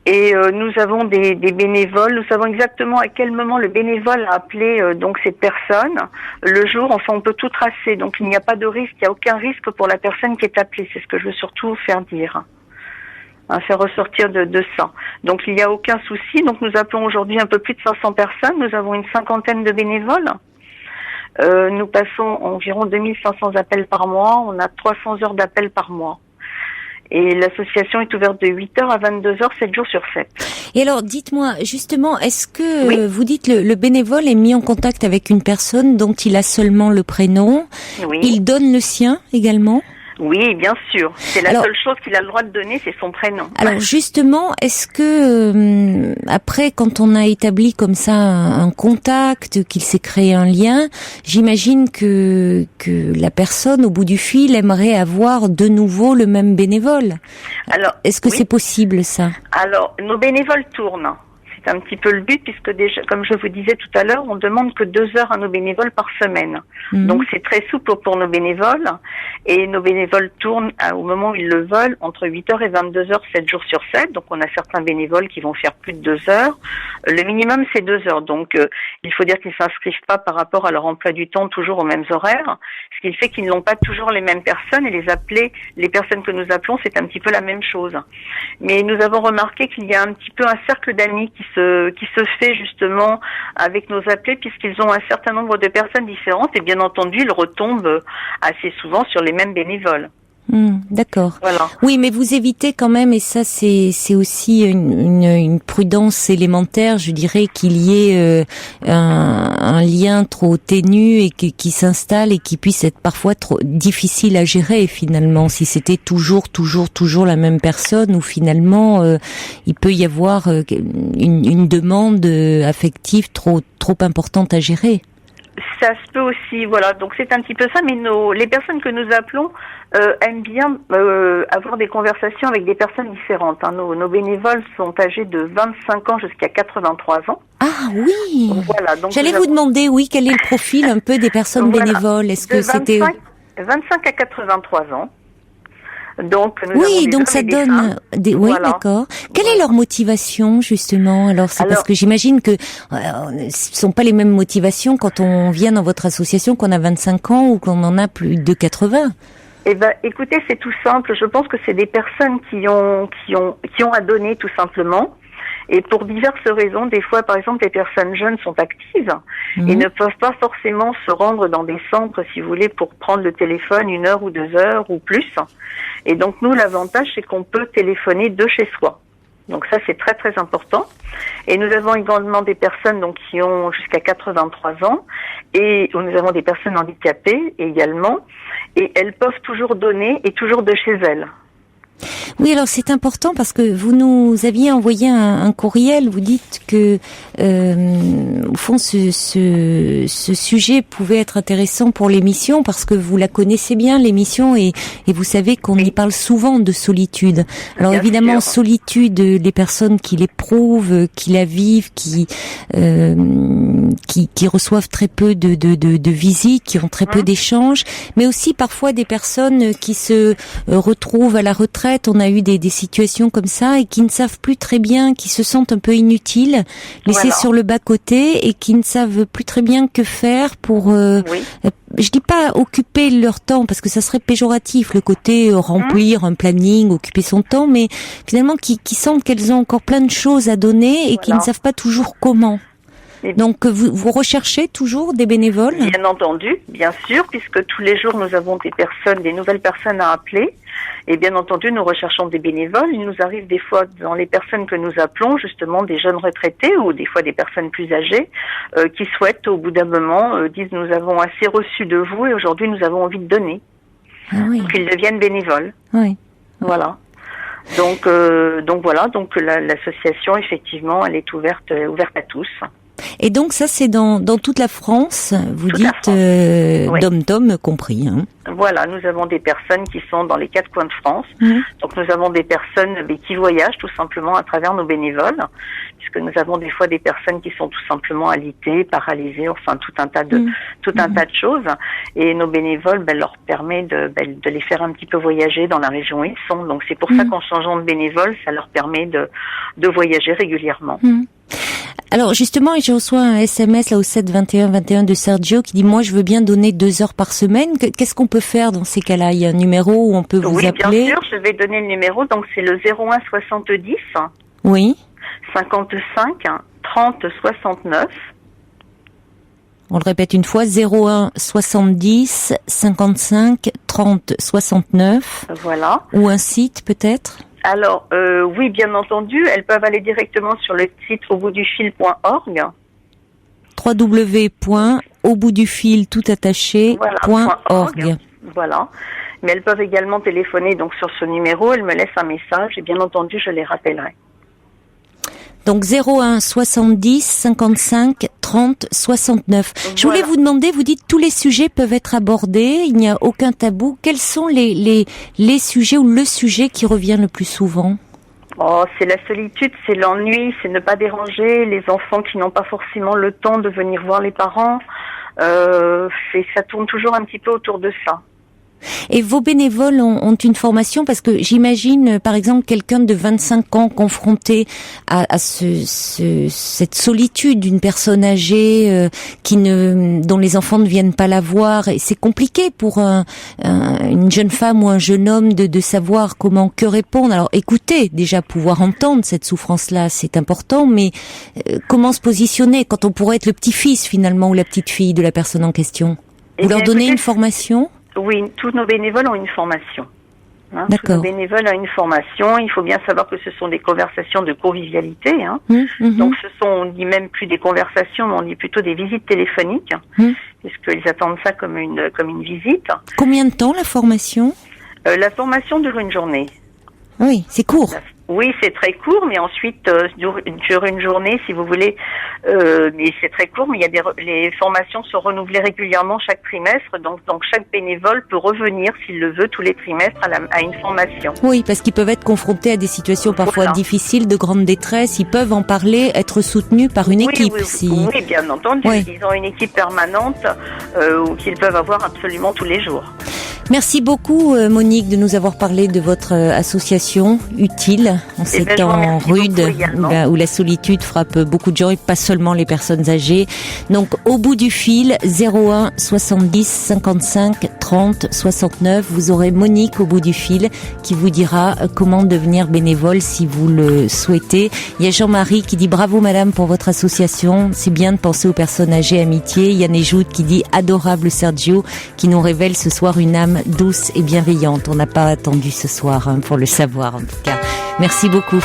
Et nous avons des bénévoles, nous savons exactement à quel moment le bénévole a appelé donc cette personne, le jour, enfin on peut tout tracer, donc il n'y a pas de risque, il n'y a aucun risque pour la personne qui est appelée, c'est ce que je veux surtout faire dire. à faire ressortir de ça. Donc il n'y a aucun souci. Donc nous appelons aujourd'hui un peu plus de 500 personnes. Nous avons une 50aine de bénévoles. Nous passons environ 2500 appels par mois. On a 300 heures d'appels par mois. Et l'association est ouverte de 8h à 22h, 7 jours sur 7. Et alors, dites-moi, justement, est-ce que vous dites le bénévole est mis en contact avec une personne dont il a seulement le prénom? Oui. Il donne le sien également? Oui, bien sûr. C'est la seule chose qu'il a le droit de donner, c'est son prénom. Alors justement, est-ce que après, quand on a établi comme ça un contact, qu'il s'est créé un lien, j'imagine que la personne au bout du fil aimerait avoir de nouveau le même bénévole. Alors, est-ce que c'est possible ça? Alors, nos bénévoles tournent. C'est un petit peu le but puisque déjà, comme je vous disais tout à l'heure, on demande que 2 heures à nos bénévoles par semaine. Donc c'est très souple pour nos bénévoles et nos bénévoles tournent au moment où ils le veulent entre 8h et 22h, 7 jours sur 7. Donc on a certains bénévoles qui vont faire plus de 2 heures. Le minimum c'est 2 heures. Donc il faut dire qu'ils s'inscrivent pas par rapport à leur emploi du temps toujours aux mêmes horaires. Ce qui fait qu'ils n'ont pas toujours les mêmes personnes et les personnes que nous appelons, c'est un petit peu la même chose. Mais nous avons remarqué qu'il y a un petit peu un cercle d'amis qui se fait justement avec nos appelés puisqu'ils ont un certain nombre de personnes différentes et bien entendu ils retombent assez souvent sur les mêmes bénévoles. D'accord. Voilà. Oui, mais vous évitez quand même, et ça c'est aussi une prudence élémentaire, je dirais, qu'il y ait un lien trop ténu et qui s'installe et qui puisse être parfois trop difficile à gérer finalement. Si c'était toujours la même personne, ou finalement il peut y avoir une demande affective trop importante à gérer. Ça se peut aussi, voilà. Donc c'est un petit peu ça, mais les personnes que nous appelons aiment bien avoir des conversations avec des personnes différentes. Hein. Nos bénévoles sont âgés de 25 ans jusqu'à 83 ans. Ah oui. Voilà. Donc j'allais vous demander, quel est le profil un peu des personnes bénévoles? Est-ce que c'était 25 à 83 ans. Donc, donc ça donne des. Oui, voilà. D'accord. Quelle est leur motivation justement? Alors c'est parce que j'imagine que ce sont pas les mêmes motivations quand on vient dans votre association qu'on a 25 ans ou qu'on en a plus de 80. Eh ben, écoutez, c'est tout simple. Je pense que c'est des personnes qui ont à donner tout simplement. Et pour diverses raisons, des fois, par exemple, les personnes jeunes sont actives et ne peuvent pas forcément se rendre dans des centres, si vous voulez, pour prendre le téléphone 1 heure ou 2 heures ou plus. Et donc, nous, l'avantage, c'est qu'on peut téléphoner de chez soi. Donc ça, c'est très, très important. Et nous avons également des personnes donc qui ont jusqu'à 83 ans et nous avons des personnes handicapées également. Et elles peuvent toujours donner et toujours de chez elles. Oui, alors c'est important parce que vous nous aviez envoyé un courriel. Vous dites que, au fond, ce sujet pouvait être intéressant pour l'émission parce que vous la connaissez bien, l'émission, et vous savez qu'on y parle souvent de solitude. Alors bien évidemment, sûr. Solitude, les personnes qui l'éprouvent, qui la vivent, qui reçoivent très peu de visites, qui ont très peu d'échanges, mais aussi parfois des personnes qui se retrouvent à la retraite. On a eu des situations comme ça et qui ne savent plus très bien, qui se sentent un peu inutiles, laissés sur le bas-côté et qui ne savent plus très bien que faire pour, je dis pas occuper leur temps parce que ça serait péjoratif, le côté remplir un planning, occuper son temps, mais finalement qui sentent qu'elles ont encore plein de choses à donner et qui ne savent pas toujours comment. Donc vous recherchez toujours des bénévoles? Bien entendu, bien sûr, puisque tous les jours nous avons des nouvelles personnes à appeler. Et bien entendu, nous recherchons des bénévoles. Il nous arrive des fois, dans les personnes que nous appelons, justement des jeunes retraités ou des fois des personnes plus âgées qui souhaitent, au bout d'un moment, disent nous avons assez reçu de vous et aujourd'hui nous avons envie de donner. Ah oui. Donc ils deviennent bénévoles. Oui. Voilà. Donc voilà. Donc l'association, effectivement, elle est ouverte à tous. Et donc ça c'est dans toute la France, vous dites dom-tom compris. Hein. Voilà, nous avons des personnes qui sont dans les 4 coins de France. Donc nous avons des personnes qui voyagent tout simplement à travers nos bénévoles, puisque nous avons des fois des personnes qui sont tout simplement alitées, paralysées, enfin tout un tas de choses. Et nos bénévoles leur permet de les faire un petit peu voyager dans la région où ils sont. Donc c'est pour ça qu'en changeant de bénévole, ça leur permet de voyager régulièrement. Alors justement, je reçois un SMS là au 7 21 21 de Sergio qui dit moi je veux bien donner 2 heures par semaine. Qu'est-ce qu'on peut faire dans ces cas-là? Il y a un numéro où on peut vous appeler? Oui, bien sûr, je vais donner le numéro. Donc c'est le 01 70 oui 55 30 69. On le répète une fois, 01 70 55 30 69. Voilà. Ou un site peut-être? Alors, oui, bien entendu, elles peuvent aller directement sur le site auboutdufil.org. www.auboutdufil.org. Voilà. Mais elles peuvent également téléphoner donc sur ce numéro, elles me laissent un message et bien entendu, je les rappellerai. Donc 01 70 55 30 69. Je voulais vous demander, vous dites tous les sujets peuvent être abordés, il n'y a aucun tabou. Quels sont les sujets ou le sujet qui revient le plus souvent? Oh, c'est la solitude, c'est l'ennui, c'est ne pas déranger les enfants qui n'ont pas forcément le temps de venir voir les parents. Ça tourne toujours un petit peu autour de ça. Et vos bénévoles ont une formation, parce que j'imagine, par exemple, quelqu'un de 25 ans confronté à cette solitude d'une personne âgée dont les enfants ne viennent pas la voir. Et c'est compliqué pour une jeune femme ou un jeune homme de savoir que répondre. Alors, écoutez, déjà pouvoir entendre cette souffrance-là, c'est important, mais comment se positionner quand on pourrait être le petit-fils finalement ou la petite-fille de la personne en question? Vous leur donnez une formation? Oui, tous nos bénévoles ont une formation. D'accord. Tous nos bénévoles ont une formation. Il faut bien savoir que ce sont des conversations de convivialité. Donc on dit même plus des conversations, mais on dit plutôt des visites téléphoniques, puisqu'ils attendent ça comme une visite. Combien de temps la formation? La formation dure une journée. Oui, c'est court. Oui, c'est très court, mais ensuite dure une journée, si vous voulez. Mais c'est très court, mais les formations sont renouvelées régulièrement chaque trimestre, donc chaque bénévole peut revenir, s'il le veut, tous les trimestres à une formation. Oui, parce qu'ils peuvent être confrontés à des situations parfois difficiles, de grande détresse. Ils peuvent en parler, être soutenus par une équipe. Oui, bien entendu. Oui. Ils ont une équipe permanente qu'ils peuvent avoir absolument tous les jours. Merci beaucoup Monique de nous avoir parlé de votre association utile en ces temps rudes où la solitude frappe beaucoup de gens et pas seulement les personnes âgées. Donc au bout du fil 01 70 55 30 69, vous aurez Monique au bout du fil qui vous dira comment devenir bénévole si vous le souhaitez. Il y a Jean-Marie qui dit bravo madame pour votre association, c'est bien de penser aux personnes âgées, amitié. Yann Ejoud qui dit adorable Sergio qui nous révèle ce soir une âme douce et bienveillante. On n'a pas attendu ce soir pour le savoir en tout cas. Merci beaucoup.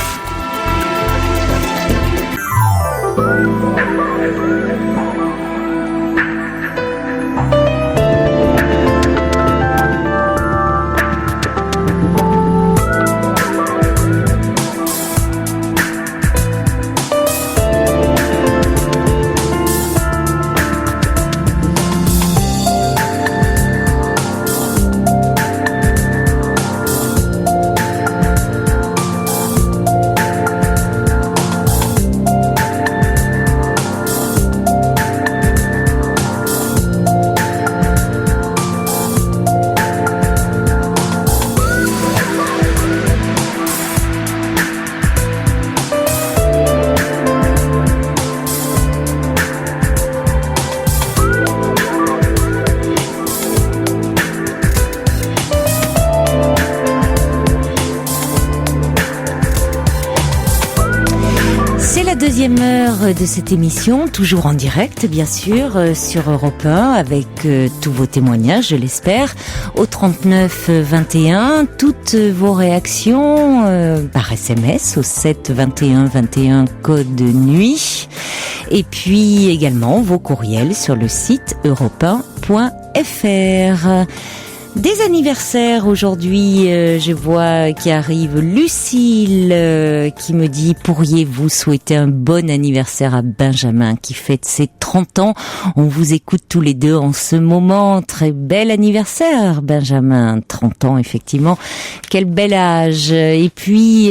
Deuxième heure de cette émission, toujours en direct bien sûr sur Europe 1 avec tous vos témoignages, je l'espère, au 39 21, toutes vos réactions par SMS au 7 21 21 code nuit et puis également vos courriels sur le site europe1.fr. Des anniversaires aujourd'hui, je vois qui arrive Lucille qui me dit pourriez-vous souhaiter un bon anniversaire à Benjamin qui fête ses 30 ans. On vous écoute tous les deux en ce moment. Très bel anniversaire Benjamin, 30 ans effectivement. Quel bel âge. Et puis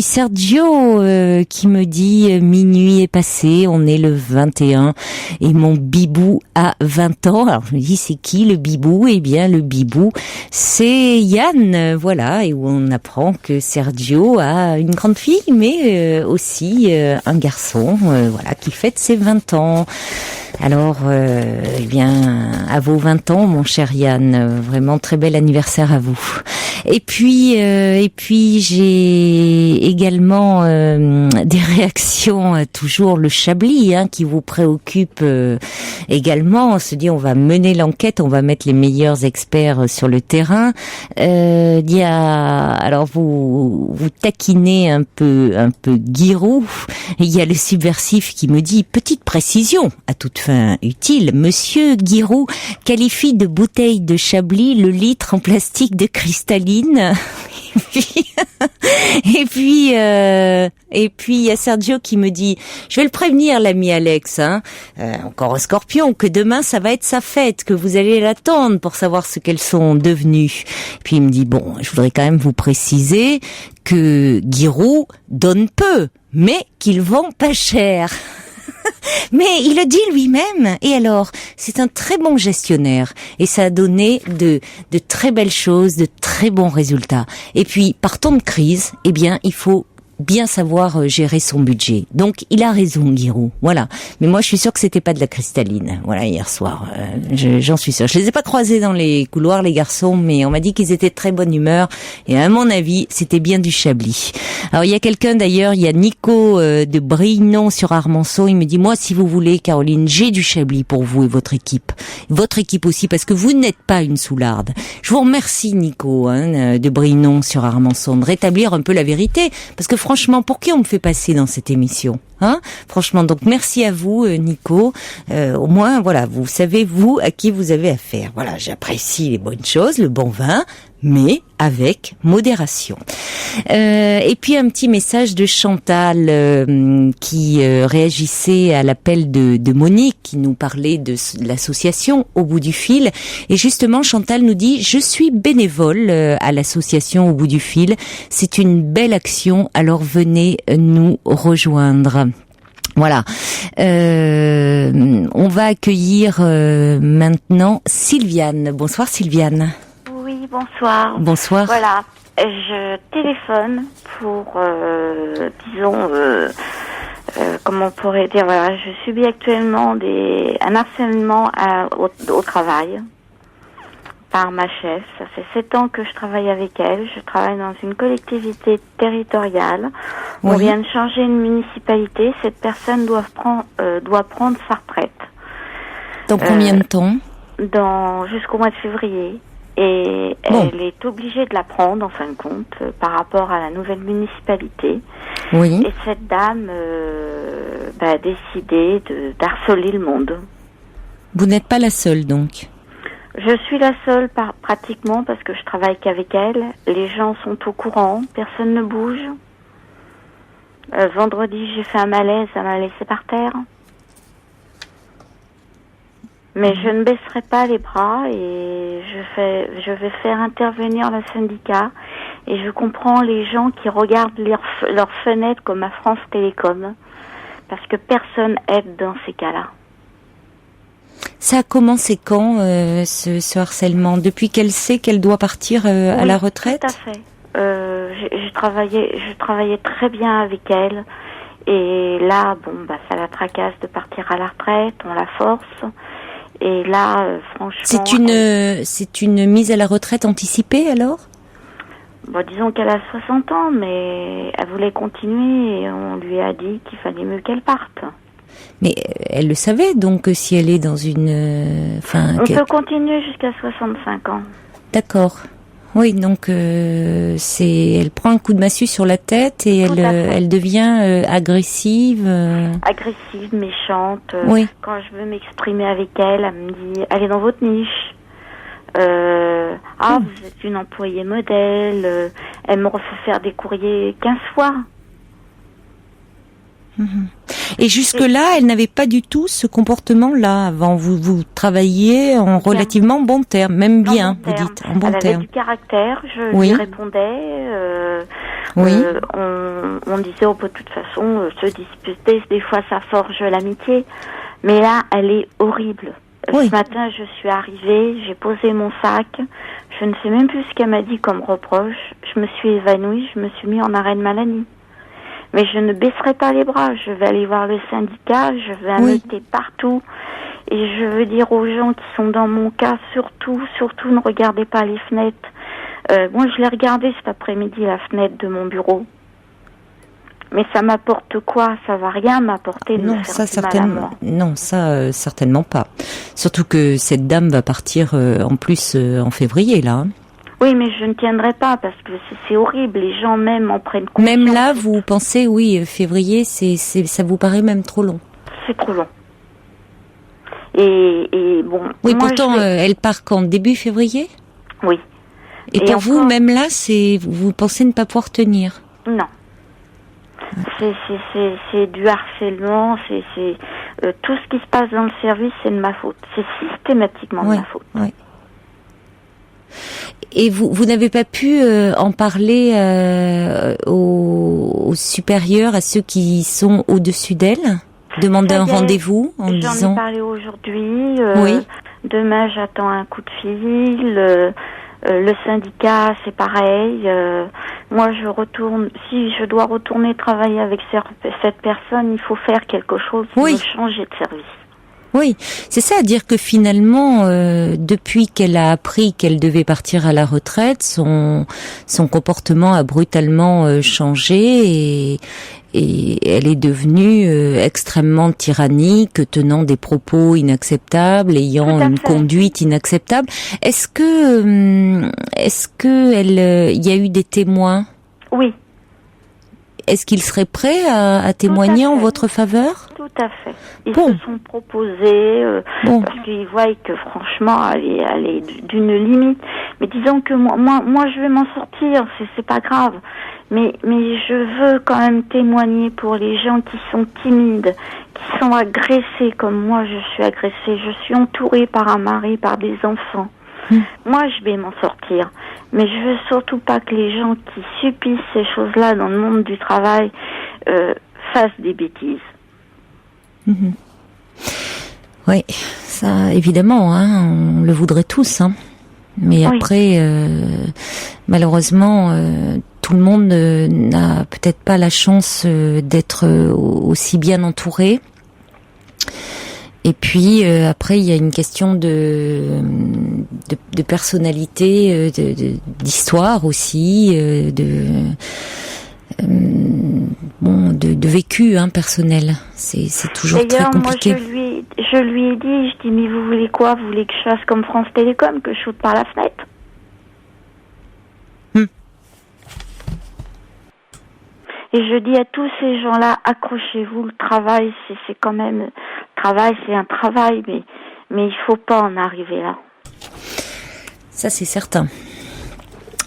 Sergio qui me dit minuit est passé, on est le 21 et mon bibou a 20 ans. Alors je me dis c'est qui le bibou? Eh bien le bibou petit bout, c'est Yann, voilà, et où on apprend que Sergio a une grande fille, mais aussi un garçon, voilà, qui fête ses 20 ans. Alors, eh bien, à vos 20 ans, mon cher Yann, vraiment très bel anniversaire à vous. Et puis j'ai également des réactions, toujours le Chablis, qui vous préoccupe également. On se dit, on va mener l'enquête, on va mettre les meilleurs experts sur le terrain. Il y a, alors vous taquinez un peu Giroud. Il y a le subversif qui me dit, petite précision à toute fin utile, Monsieur Giroud qualifie de bouteille de Chablis le litre en plastique de cristalline. Et puis il y a Sergio qui me dit, je vais le prévenir l'ami Alex, encore un scorpion, que demain ça va être sa fête, que vous allez l'attendre pour savoir ce qu'elles sont devenues. Puis il me dit, bon, je voudrais quand même vous préciser que Giroud donne peu, mais qu'il vend pas cher. Mais il le dit lui-même. Et alors, c'est un très bon gestionnaire. Et ça a donné de très belles choses, de très bons résultats. Et puis, par temps de crise, eh bien, il faut bien savoir gérer son budget. Donc, il a raison, Giroud. Voilà. Mais moi, je suis sûre que c'était pas de la cristalline. Voilà, hier soir. J'en suis sûre. Je les ai pas croisés dans les couloirs, les garçons, mais on m'a dit qu'ils étaient de très bonne humeur. Et à mon avis, c'était bien du Chablis. Alors, il y a quelqu'un d'ailleurs, il y a Nico de Brinon sur Armançon. Il me dit, moi, si vous voulez, Caroline, j'ai du Chablis pour vous et votre équipe. Votre équipe aussi, parce que vous n'êtes pas une soularde. Je vous remercie, Nico, de Brinon sur Armançon, de rétablir un peu la vérité. Parce que franchement, pour qui on me fait passer dans cette émission, franchement, donc merci à vous, Nico. Au moins, voilà, vous savez, vous, à qui vous avez affaire. Voilà, j'apprécie les bonnes choses, le bon vin, mais avec modération. Et puis un petit message de Chantal qui réagissait à l'appel de Monique, qui nous parlait de l'association Au bout du fil. Et justement, Chantal nous dit, je suis bénévole à l'association Au bout du fil. C'est une belle action, alors venez nous rejoindre. Voilà. On va accueillir maintenant Sylviane. Bonsoir Sylviane. Oui, bonsoir. Bonsoir. Voilà, je téléphone pour, comment on pourrait dire, voilà, je subis actuellement un harcèlement au travail par ma chef. Ça fait 7 ans que je travaille avec elle. Je travaille dans une collectivité territoriale. Oui. On vient de changer une municipalité. Cette personne doit prendre sa retraite. Dans combien de temps? Jusqu'au mois de février. Et elle est obligée de la prendre, en fin de compte, par rapport à la nouvelle municipalité. Oui. Et cette dame a décidé d'harceler le monde. Vous n'êtes pas la seule, donc? Je suis la seule, pratiquement, parce que je travaille qu'avec elle. Les gens sont au courant, personne ne bouge. Vendredi, j'ai fait un malaise, elle m'a laissé par terre. Mais je ne baisserai pas les bras et je vais faire intervenir le syndicat. Et je comprends les gens qui regardent leurs fenêtres comme à France Télécom, parce que personne aide dans ces cas-là. Ça a commencé quand, ce harcèlement? Depuis qu'elle sait qu'elle doit partir à la retraite? Tout à fait. Je travaillais très bien avec elle. Et là, ça la tracasse de partir à la retraite, on la force. Et là, franchement... C'est une mise à la retraite anticipée, alors? Disons qu'elle a 60 ans, mais elle voulait continuer et on lui a dit qu'il fallait mieux qu'elle parte. Mais elle le savait, donc, si elle est dans une... on peut continuer jusqu'à 65 ans. D'accord. Oui, donc elle prend un coup de massue sur la tête et elle devient agressive. Agressive, méchante. Oui. Quand je veux m'exprimer avec elle, elle me dit « Allez dans votre niche ». Vous êtes une employée modèle. Elle me refait faire des courriers 15 fois. Et jusque-là, elle n'avait pas du tout ce comportement-là. Avant, vous travailliez en relativement bon terme, même bien, vous dites, en bon terme. Elle avait du caractère, je lui répondais. On disait, de toute façon, se disputer, des fois, ça forge l'amitié. Mais là, elle est horrible. Ce matin, je suis arrivée, j'ai posé mon sac. Je ne sais même plus ce qu'elle m'a dit comme reproche. Je me suis évanouie, je me suis mis en arrêt de maladie. Mais je ne baisserai pas les bras. Je vais aller voir le syndicat, je vais ameuter partout. Et je veux dire aux gens qui sont dans mon cas, surtout, ne regardez pas les fenêtres. Moi, je l'ai regardé cet après-midi, la fenêtre de mon bureau. Mais ça m'apporte quoi? Ça va rien m'apporter de me faire du mal à moi. Non, ça certainement pas. Surtout que cette dame va partir en plus en février là. Hein. Oui, mais je ne tiendrai pas parce que c'est horrible. Les gens même en prennent conscience. Même là, vous pensez, février, ça vous paraît même trop long. C'est trop long. Et bon. Oui, moi, pourtant, elle part quand? Début février? Oui. Et pour vous, même là, vous pensez ne pas pouvoir tenir? Non. C'est du harcèlement, tout ce qui se passe dans le service, c'est de ma faute. C'est systématiquement de ma faute. Oui. Et vous n'avez pas pu en parler aux supérieurs, à ceux qui sont au-dessus d'elle? Demander un rendez-vous en disant... J'en ai parlé aujourd'hui. Demain, j'attends un coup de fil. Le syndicat, c'est pareil. Moi, si je dois retourner travailler avec cette personne, il faut faire quelque chose pour me changer de service. Oui, c'est ça, à dire que finalement, depuis qu'elle a appris qu'elle devait partir à la retraite, son comportement a brutalement changé et elle est devenue extrêmement tyrannique, tenant des propos inacceptables, ayant une conduite inacceptable. Est-ce que il y a eu des témoins? Oui. Est-ce qu'ils seraient prêts à témoigner en votre faveur? Tout à fait. Ils se sont proposés parce qu'ils voient que franchement, elle est d'une limite. Mais disons que moi, je vais m'en sortir. C'est pas grave. Mais je veux quand même témoigner pour les gens qui sont timides, qui sont agressés comme moi je suis agressée. Je suis entourée par un mari, par des enfants. Moi, je vais m'en sortir. Mais je veux surtout pas que les gens qui subissent ces choses-là dans le monde du travail fassent des bêtises. Oui, ça, évidemment, on le voudrait tous, hein. Mais après, malheureusement, tout le monde n'a peut-être pas la chance d'être aussi bien entouré. Et puis après, il y a une question de personnalité, d'histoire aussi, de vécu personnel. C'est toujours très compliqué. D'ailleurs, moi, je lui ai dit, mais vous voulez quoi? Vous voulez que je fasse comme France Télécom, que je saute par la fenêtre? Et je dis à tous ces gens-là, accrochez-vous, le travail, c'est quand même... Le travail, c'est un travail, mais il faut pas en arriver là. Ça, c'est certain.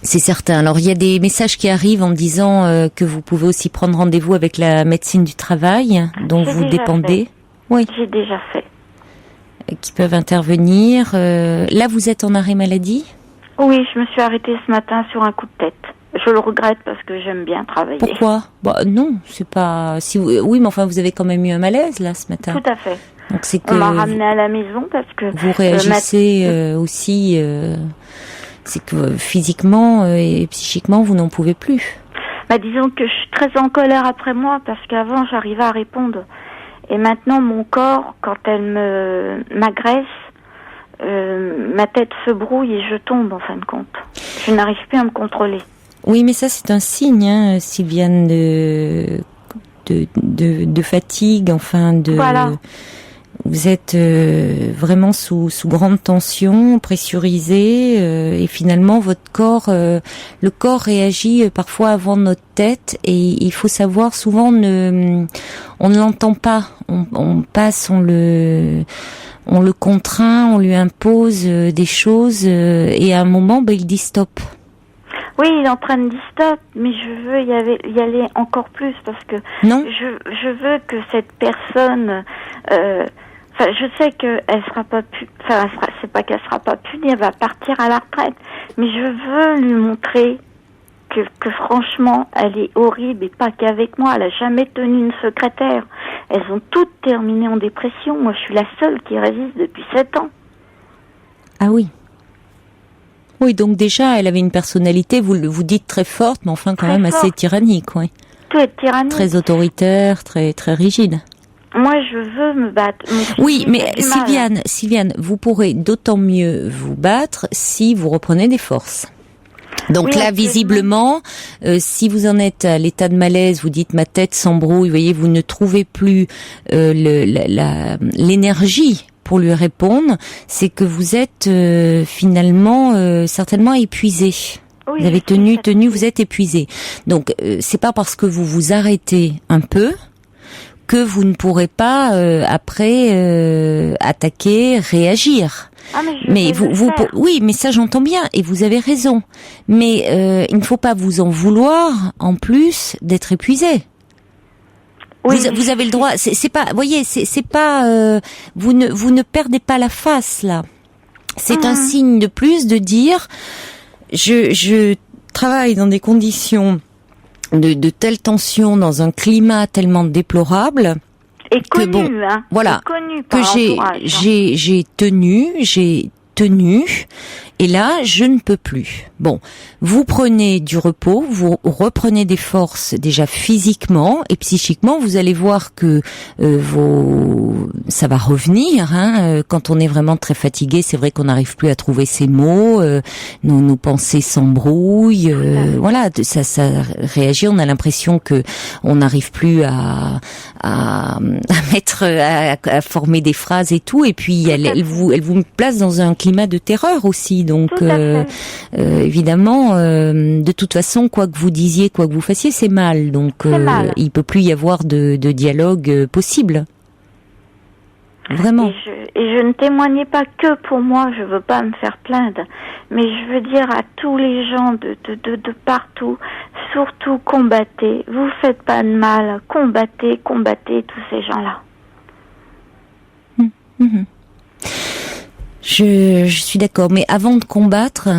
C'est certain. Alors, il y a des messages qui arrivent en disant que vous pouvez aussi prendre rendez-vous avec la médecine du travail, dont vous dépendez. Oui. J'ai déjà fait. Qui peuvent intervenir. Là, vous êtes en arrêt maladie? Oui, je me suis arrêtée ce matin sur un coup de tête. Je le regrette parce que j'aime bien travailler. Pourquoi? Non, c'est pas... Oui, mais enfin, vous avez quand même eu un malaise, là, ce matin. Tout à fait. Donc, c'est que... On m'a ramenée à la maison parce que... Vous réagissez aussi... c'est que physiquement et psychiquement, vous n'en pouvez plus. Disons que je suis très en colère après moi parce qu'avant, j'arrivais à répondre. Et maintenant, mon corps, quand elle m'agresse, ma tête se brouille et je tombe, en fin de compte. Je n'arrive plus à me contrôler. Oui, mais ça, c'est un signe, Sylviane, de fatigue, Voilà. Vous êtes vraiment sous grande tension, pressurisé, et finalement, votre corps, le corps réagit parfois avant notre tête, et il faut savoir, souvent, on ne l'entend pas. On passe, on le contraint, on lui impose des choses, et à un moment, il dit stop. Oui, il est en train de dire stop, mais je veux y aller encore plus parce que je veux que cette personne, je sais qu'elle sera pas c'est pas qu'elle sera pas punie, elle va partir à la retraite, mais je veux lui montrer que franchement, elle est horrible et pas qu'avec moi, elle a jamais tenu une secrétaire. elles ont toutes terminé en dépression. Moi, je suis la seule qui résiste depuis 7 ans. Ah oui. Oui, donc déjà, elle avait une personnalité, vous dites très forte, mais enfin quand très même forte. Assez tyrannique, oui. Tout est tyrannique. Très autoritaire, très très rigide. Moi, je veux me battre. Oui, mais Sylviane, vous pourrez d'autant mieux vous battre si vous reprenez des forces. Donc oui, là, visiblement, si vous en êtes à l'état de malaise, vous dites ma tête s'embrouille, vous voyez, vous ne trouvez plus l'énergie pour lui répondre, c'est que vous êtes finalement certainement épuisé. Oui, vous avez tenu, vous êtes épuisé. Donc c'est pas parce que vous vous arrêtez un peu que vous ne pourrez pas après attaquer, réagir. Ah, mais oui, mais ça j'entends bien et vous avez raison. Mais il ne faut pas vous en vouloir en plus d'être épuisé. Oui, vous avez le droit. C'est pas, voyez, c'est pas. Vous ne perdez pas la face là. C'est un signe de plus de dire je travaille dans des conditions de telle tension, dans un climat tellement déplorable. Et connu, que bon, hein. Voilà, connu que j'ai tenu, et là, je ne peux plus. Bon, vous prenez du repos, vous reprenez des forces déjà physiquement et psychiquement. Vous allez voir que ça va revenir. Hein, quand on est vraiment très fatigué, c'est vrai qu'on n'arrive plus à trouver ses mots. Nos pensées s'embrouillent. Voilà, ça réagit. On a l'impression que on n'arrive plus à former des phrases et tout. Et puis elle vous place dans un climat de terreur aussi. Donc évidemment, de toute façon, quoi que vous disiez, quoi que vous fassiez, c'est mal. Donc il peut plus y avoir de dialogue possible. Vraiment. Et je ne témoignais pas que pour moi, je veux pas me faire plaindre, mais je veux dire à tous les gens de partout, surtout combattez, vous faites pas de mal, combattez tous ces gens-là. Je suis d'accord, mais avant de combattre,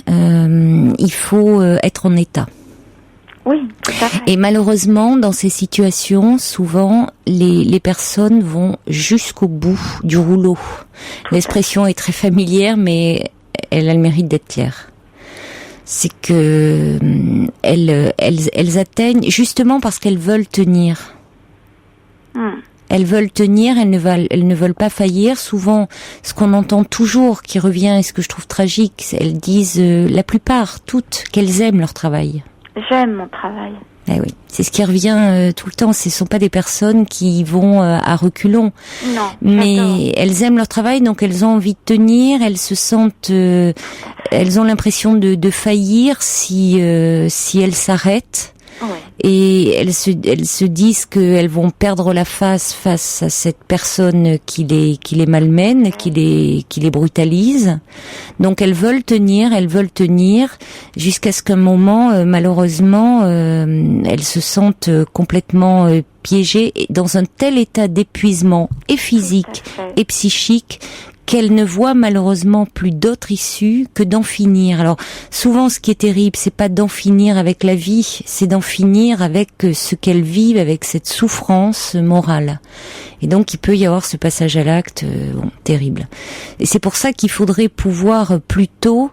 il faut être en état. Oui, tout à fait. Et malheureusement, dans ces situations, souvent, les personnes vont jusqu'au bout du rouleau. L'expression est très familière, mais elle a le mérite d'être claire. C'est que elles atteignent, justement parce qu'elles veulent tenir. Elles veulent tenir, elles ne veulent pas faillir. Souvent, ce qu'on entend toujours qui revient, et ce que je trouve tragique, elles disent, la plupart, toutes, qu'elles aiment leur travail. J'aime mon travail. Eh oui, c'est ce qui revient tout le temps. Ce ne sont pas des personnes qui vont à reculons. Non. Mais elles aiment leur travail, donc elles ont envie de tenir. Elles se sentent, elles ont l'impression de faillir si elles s'arrêtent. Ouais. Et elles se disent qu'elles vont perdre la face à cette personne qui les malmène, qui les brutalise. Donc elles veulent tenir jusqu'à ce qu'un moment, malheureusement, elles se sentent complètement piégées dans un tel état d'épuisement et physique et psychique qu'elle ne voit malheureusement plus d'autre issue que d'en finir. Alors souvent, ce qui est terrible, c'est pas d'en finir avec la vie, c'est d'en finir avec ce qu'elles vivent, avec cette souffrance morale. Et donc, il peut y avoir ce passage à l'acte terrible. Et c'est pour ça qu'il faudrait pouvoir plutôt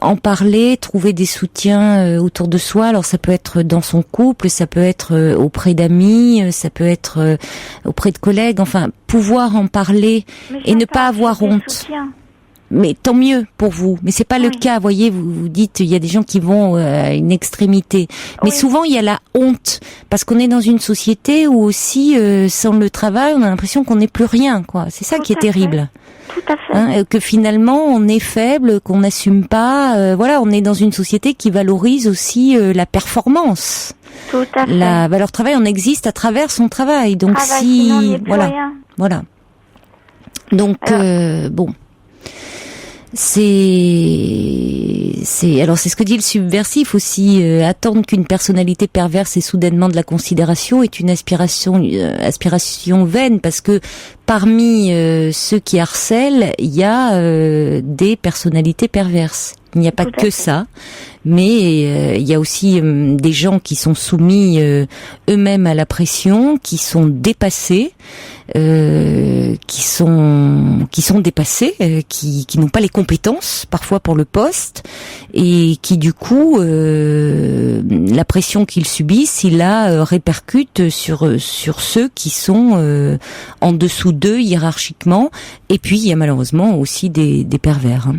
en parler, trouver des soutiens autour de soi. Alors ça peut être dans son couple, ça peut être auprès d'amis, ça peut être auprès de collègues, enfin pouvoir en parler et ne pas avoir honte. Soutiens. Mais tant mieux pour vous. Mais c'est pas le cas, voyez, vous dites il y a des gens qui vont à une extrémité. Mais souvent il y a la honte parce qu'on est dans une société où aussi sans le travail, on a l'impression qu'on n'est plus rien, quoi. C'est ça qui est terrible. Tout à fait. Que finalement on est faible, qu'on n'assume pas. Voilà, on est dans une société qui valorise aussi la performance. Tout à fait. La valeur travail, on existe à travers son travail. Donc sinon, on n'y est plus rien. Voilà. Donc bon. C'est ce que dit le subversif aussi. Attendre qu'une personnalité perverse ait soudainement de la considération est une aspiration vaine, parce que parmi ceux qui harcèlent, il y a des personnalités perverses. Il n'y a pas que ça, mais il y a aussi des gens qui sont soumis eux-mêmes à la pression, qui sont dépassés, qui sont dépassés, qui n'ont pas les compétences parfois pour le poste, et qui du coup la pression qu'ils subissent, il la répercute sur ceux qui sont en dessous d'eux hiérarchiquement. Et puis il y a malheureusement aussi des pervers. Hein.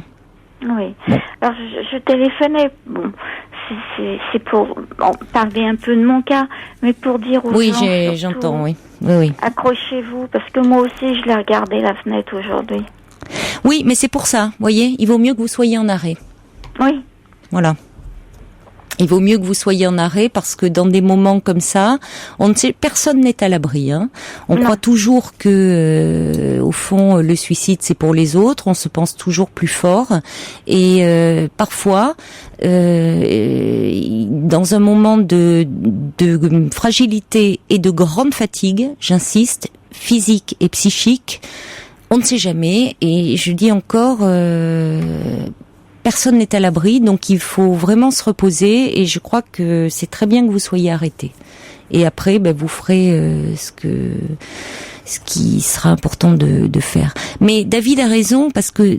Oui. Bon. Alors je téléphonais. Bon, c'est pour parler un peu de mon cas, mais pour dire aux gens. Oui, j'entends. Oui. Accrochez-vous, parce que moi aussi je l'ai regardé la fenêtre aujourd'hui. Oui, mais c'est pour ça. Voyez, il vaut mieux que vous soyez en arrêt. Oui. Voilà. Il vaut mieux que vous soyez en arrêt parce que dans des moments comme ça, on ne sait, personne n'est à l'abri. Hein. On croit toujours que, au fond, le suicide c'est pour les autres. On se pense toujours plus fort et parfois, dans un moment de fragilité et de grande fatigue, j'insiste, physique et psychique, on ne sait jamais. Et je dis encore. Personne n'est à l'abri, donc il faut vraiment se reposer et je crois que c'est très bien que vous soyez arrêté. Et après, vous ferez ce qui sera important de faire. Mais David a raison parce que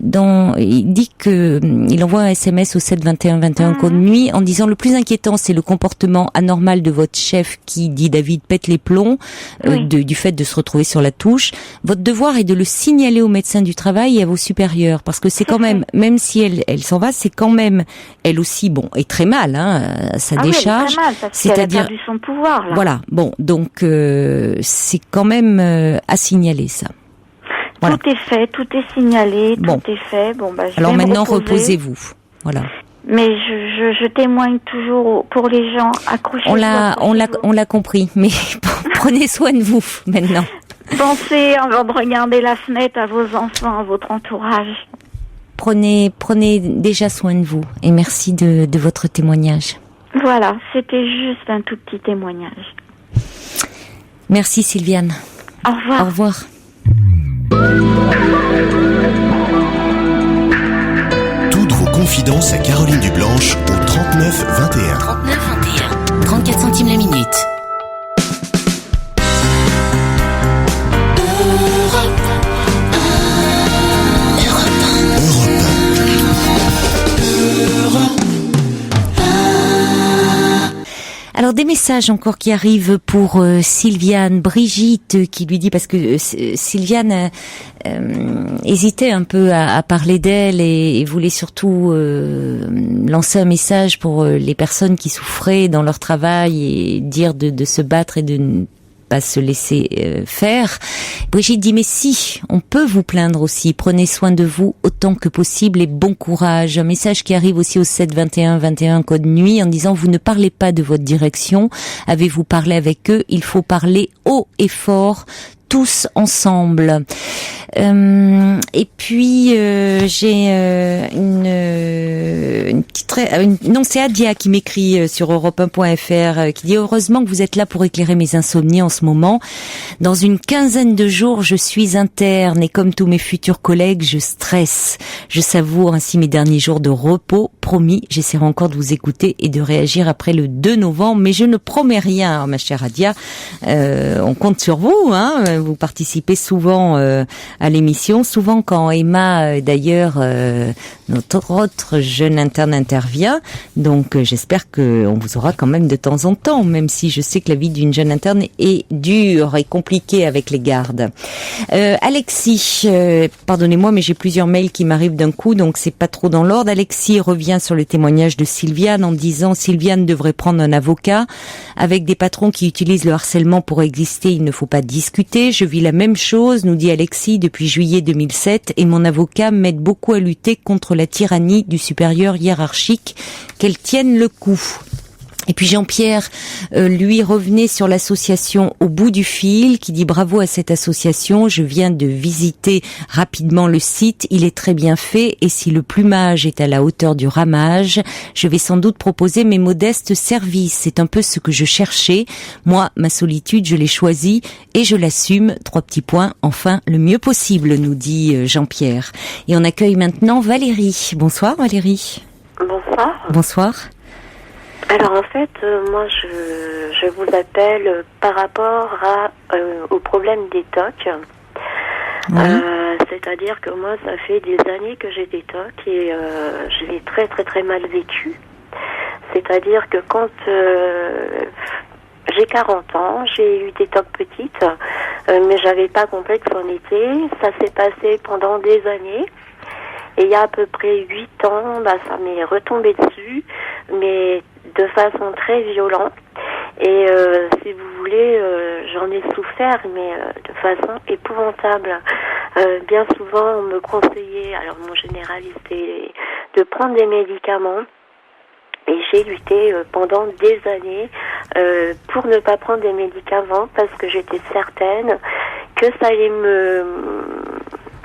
il dit que il envoie un SMS au 7 21 21 code nuit en disant le plus inquiétant c'est le comportement anormal de votre chef qui dit David pète les plombs du fait de se retrouver sur la touche. Votre devoir est de le signaler au médecin du travail et à vos supérieurs parce que c'est quand même si elle s'en va, c'est quand même elle aussi est très mal sa décharge. Oui, elle est très mal, parce qu'elle a perdu son pouvoir là. Voilà. Bon, donc c'est quand même à signaler ça. Voilà. Tout est fait, tout est signalé, tout est fait. Alors maintenant, reposez-vous. Voilà. Mais je témoigne toujours pour les gens. Accrochez-vous. On l'a compris. Mais prenez soin de vous maintenant. Pensez avant de regarder la fenêtre à vos enfants, à votre entourage. Prenez déjà soin de vous et merci de votre témoignage. Voilà, c'était juste un tout petit témoignage. Merci Sylviane. Au revoir. Au revoir. Toutes vos confidences à Caroline Dublanche au 39 21. 39 21. 34 centimes la minute. Alors des messages encore qui arrivent pour Sylviane, Brigitte qui lui dit parce que Sylviane hésitait un peu à parler d'elle et voulait surtout lancer un message pour les personnes qui souffraient dans leur travail et dire de se battre et de ne pas se laisser faire. Brigitte dit mais si, on peut vous plaindre aussi, prenez soin de vous autant que possible et bon courage. Un message qui arrive aussi au 7 21 21 code nuit en disant vous ne parlez pas de votre direction, avez-vous parlé avec eux, il faut parler haut et fort tous ensemble. Et puis j'ai une petite non, c'est Adia qui m'écrit sur europe1.fr qui dit heureusement que vous êtes là pour éclairer mes insomnies en ce moment. Dans une quinzaine de jours, je suis interne et comme tous mes futurs collègues, je stresse. Je savoure ainsi mes derniers jours de repos. Promis, j'essaierai encore de vous écouter et de réagir après le 2 novembre, mais je ne promets rien, ma chère Adia. On compte sur vous, hein. Vous participez souvent à l'émission, souvent quand Emma, d'ailleurs, notre autre jeune interne intervient. Donc j'espère que on vous aura quand même de temps en temps, même si je sais que la vie d'une jeune interne est dure et compliquée avec les gardes. Alexis, pardonnez-moi, mais j'ai plusieurs mails qui m'arrivent d'un coup, donc c'est pas trop dans l'ordre. Alexis revient sur le témoignage de Sylviane en disant Sylviane devrait prendre un avocat. Avec des patrons qui utilisent le harcèlement pour exister, il ne faut pas discuter. Je vis la même chose, nous dit Alexis, depuis juillet 2007, et mon avocat m'aide beaucoup à lutter contre la tyrannie du supérieur hiérarchique, qu'elle tienne le coup. Et puis Jean-Pierre, lui, revenait sur l'association Au bout du fil, qui dit bravo à cette association, je viens de visiter rapidement le site, il est très bien fait, et si le plumage est à la hauteur du ramage, je vais sans doute proposer mes modestes services. C'est un peu ce que je cherchais. Moi, ma solitude, je l'ai choisie, et je l'assume. 3 petits points, enfin, le mieux possible, nous dit Jean-Pierre. Et on accueille maintenant Valérie. Bonsoir Valérie. Bonsoir. Bonsoir. Alors en fait, moi je vous appelle par rapport au problème des TOC. Oui. C'est-à-dire que moi ça fait des années que j'ai des TOC et je l'ai très très très mal vécu. C'est-à-dire que quand j'ai 40 ans, j'ai eu des TOC petites, mais j'avais pas compris que c'en était. Ça s'est passé pendant des années. Et il y a à peu près 8 ans, ça m'est retombé dessus, mais de façon très violente. Et si vous voulez, j'en ai souffert, mais de façon épouvantable. Bien souvent, on me conseillait, alors mon généraliste, de prendre des médicaments. Et j'ai lutté pendant des années pour ne pas prendre des médicaments parce que j'étais certaine que ça allait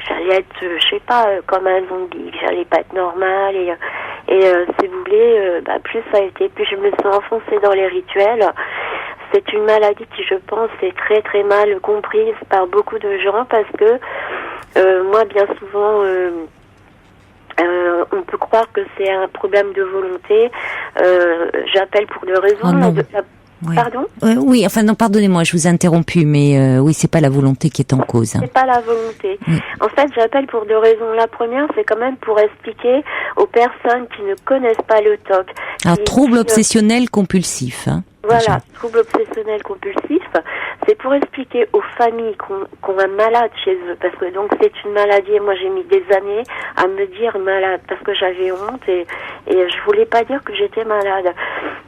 j'allais être, je sais pas, comme un zombie, que j'allais pas être normale et si vous voulez, plus ça a été, plus je me suis enfoncée dans les rituels. C'est une maladie qui, je pense, est très très mal comprise par beaucoup de gens parce que moi, bien souvent, on peut croire que c'est un problème de volonté. J'appelle pour deux raisons. Oh non. Oui. Pardon ? Oui, enfin non, pardonnez-moi, je vous ai interrompu, mais oui, c'est pas la volonté qui est en cause. C'est pas la volonté. Oui. En fait, j'appelle pour deux raisons. La première, c'est quand même pour expliquer aux personnes qui ne connaissent pas le TOC. Alors, trouble obsessionnel compulsif. Hein, voilà, trouble obsessionnel compulsif. C'est pour expliquer aux familles qu'on a un malade chez eux, parce que donc c'est une maladie. Et moi, j'ai mis des années à me dire malade, parce que j'avais honte et je voulais pas dire que j'étais malade.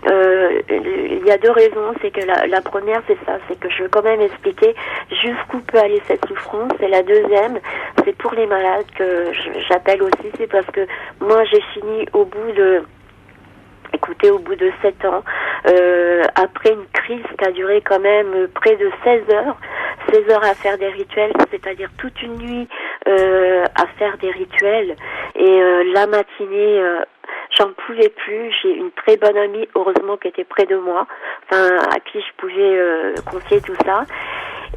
Il y a deux raisons. C'est que la première, c'est ça, c'est que je veux quand même expliquer jusqu'où peut aller cette souffrance. Et la deuxième, c'est pour les malades que j'appelle aussi. C'est parce que moi, j'ai fini au bout de 7 ans, après une crise qui a duré quand même près de 16 heures à faire des rituels, c'est-à-dire toute une nuit à faire des rituels, et la matinée, j'en pouvais plus. J'ai une très bonne amie, heureusement, qui était près de moi, à qui je pouvais confier tout ça.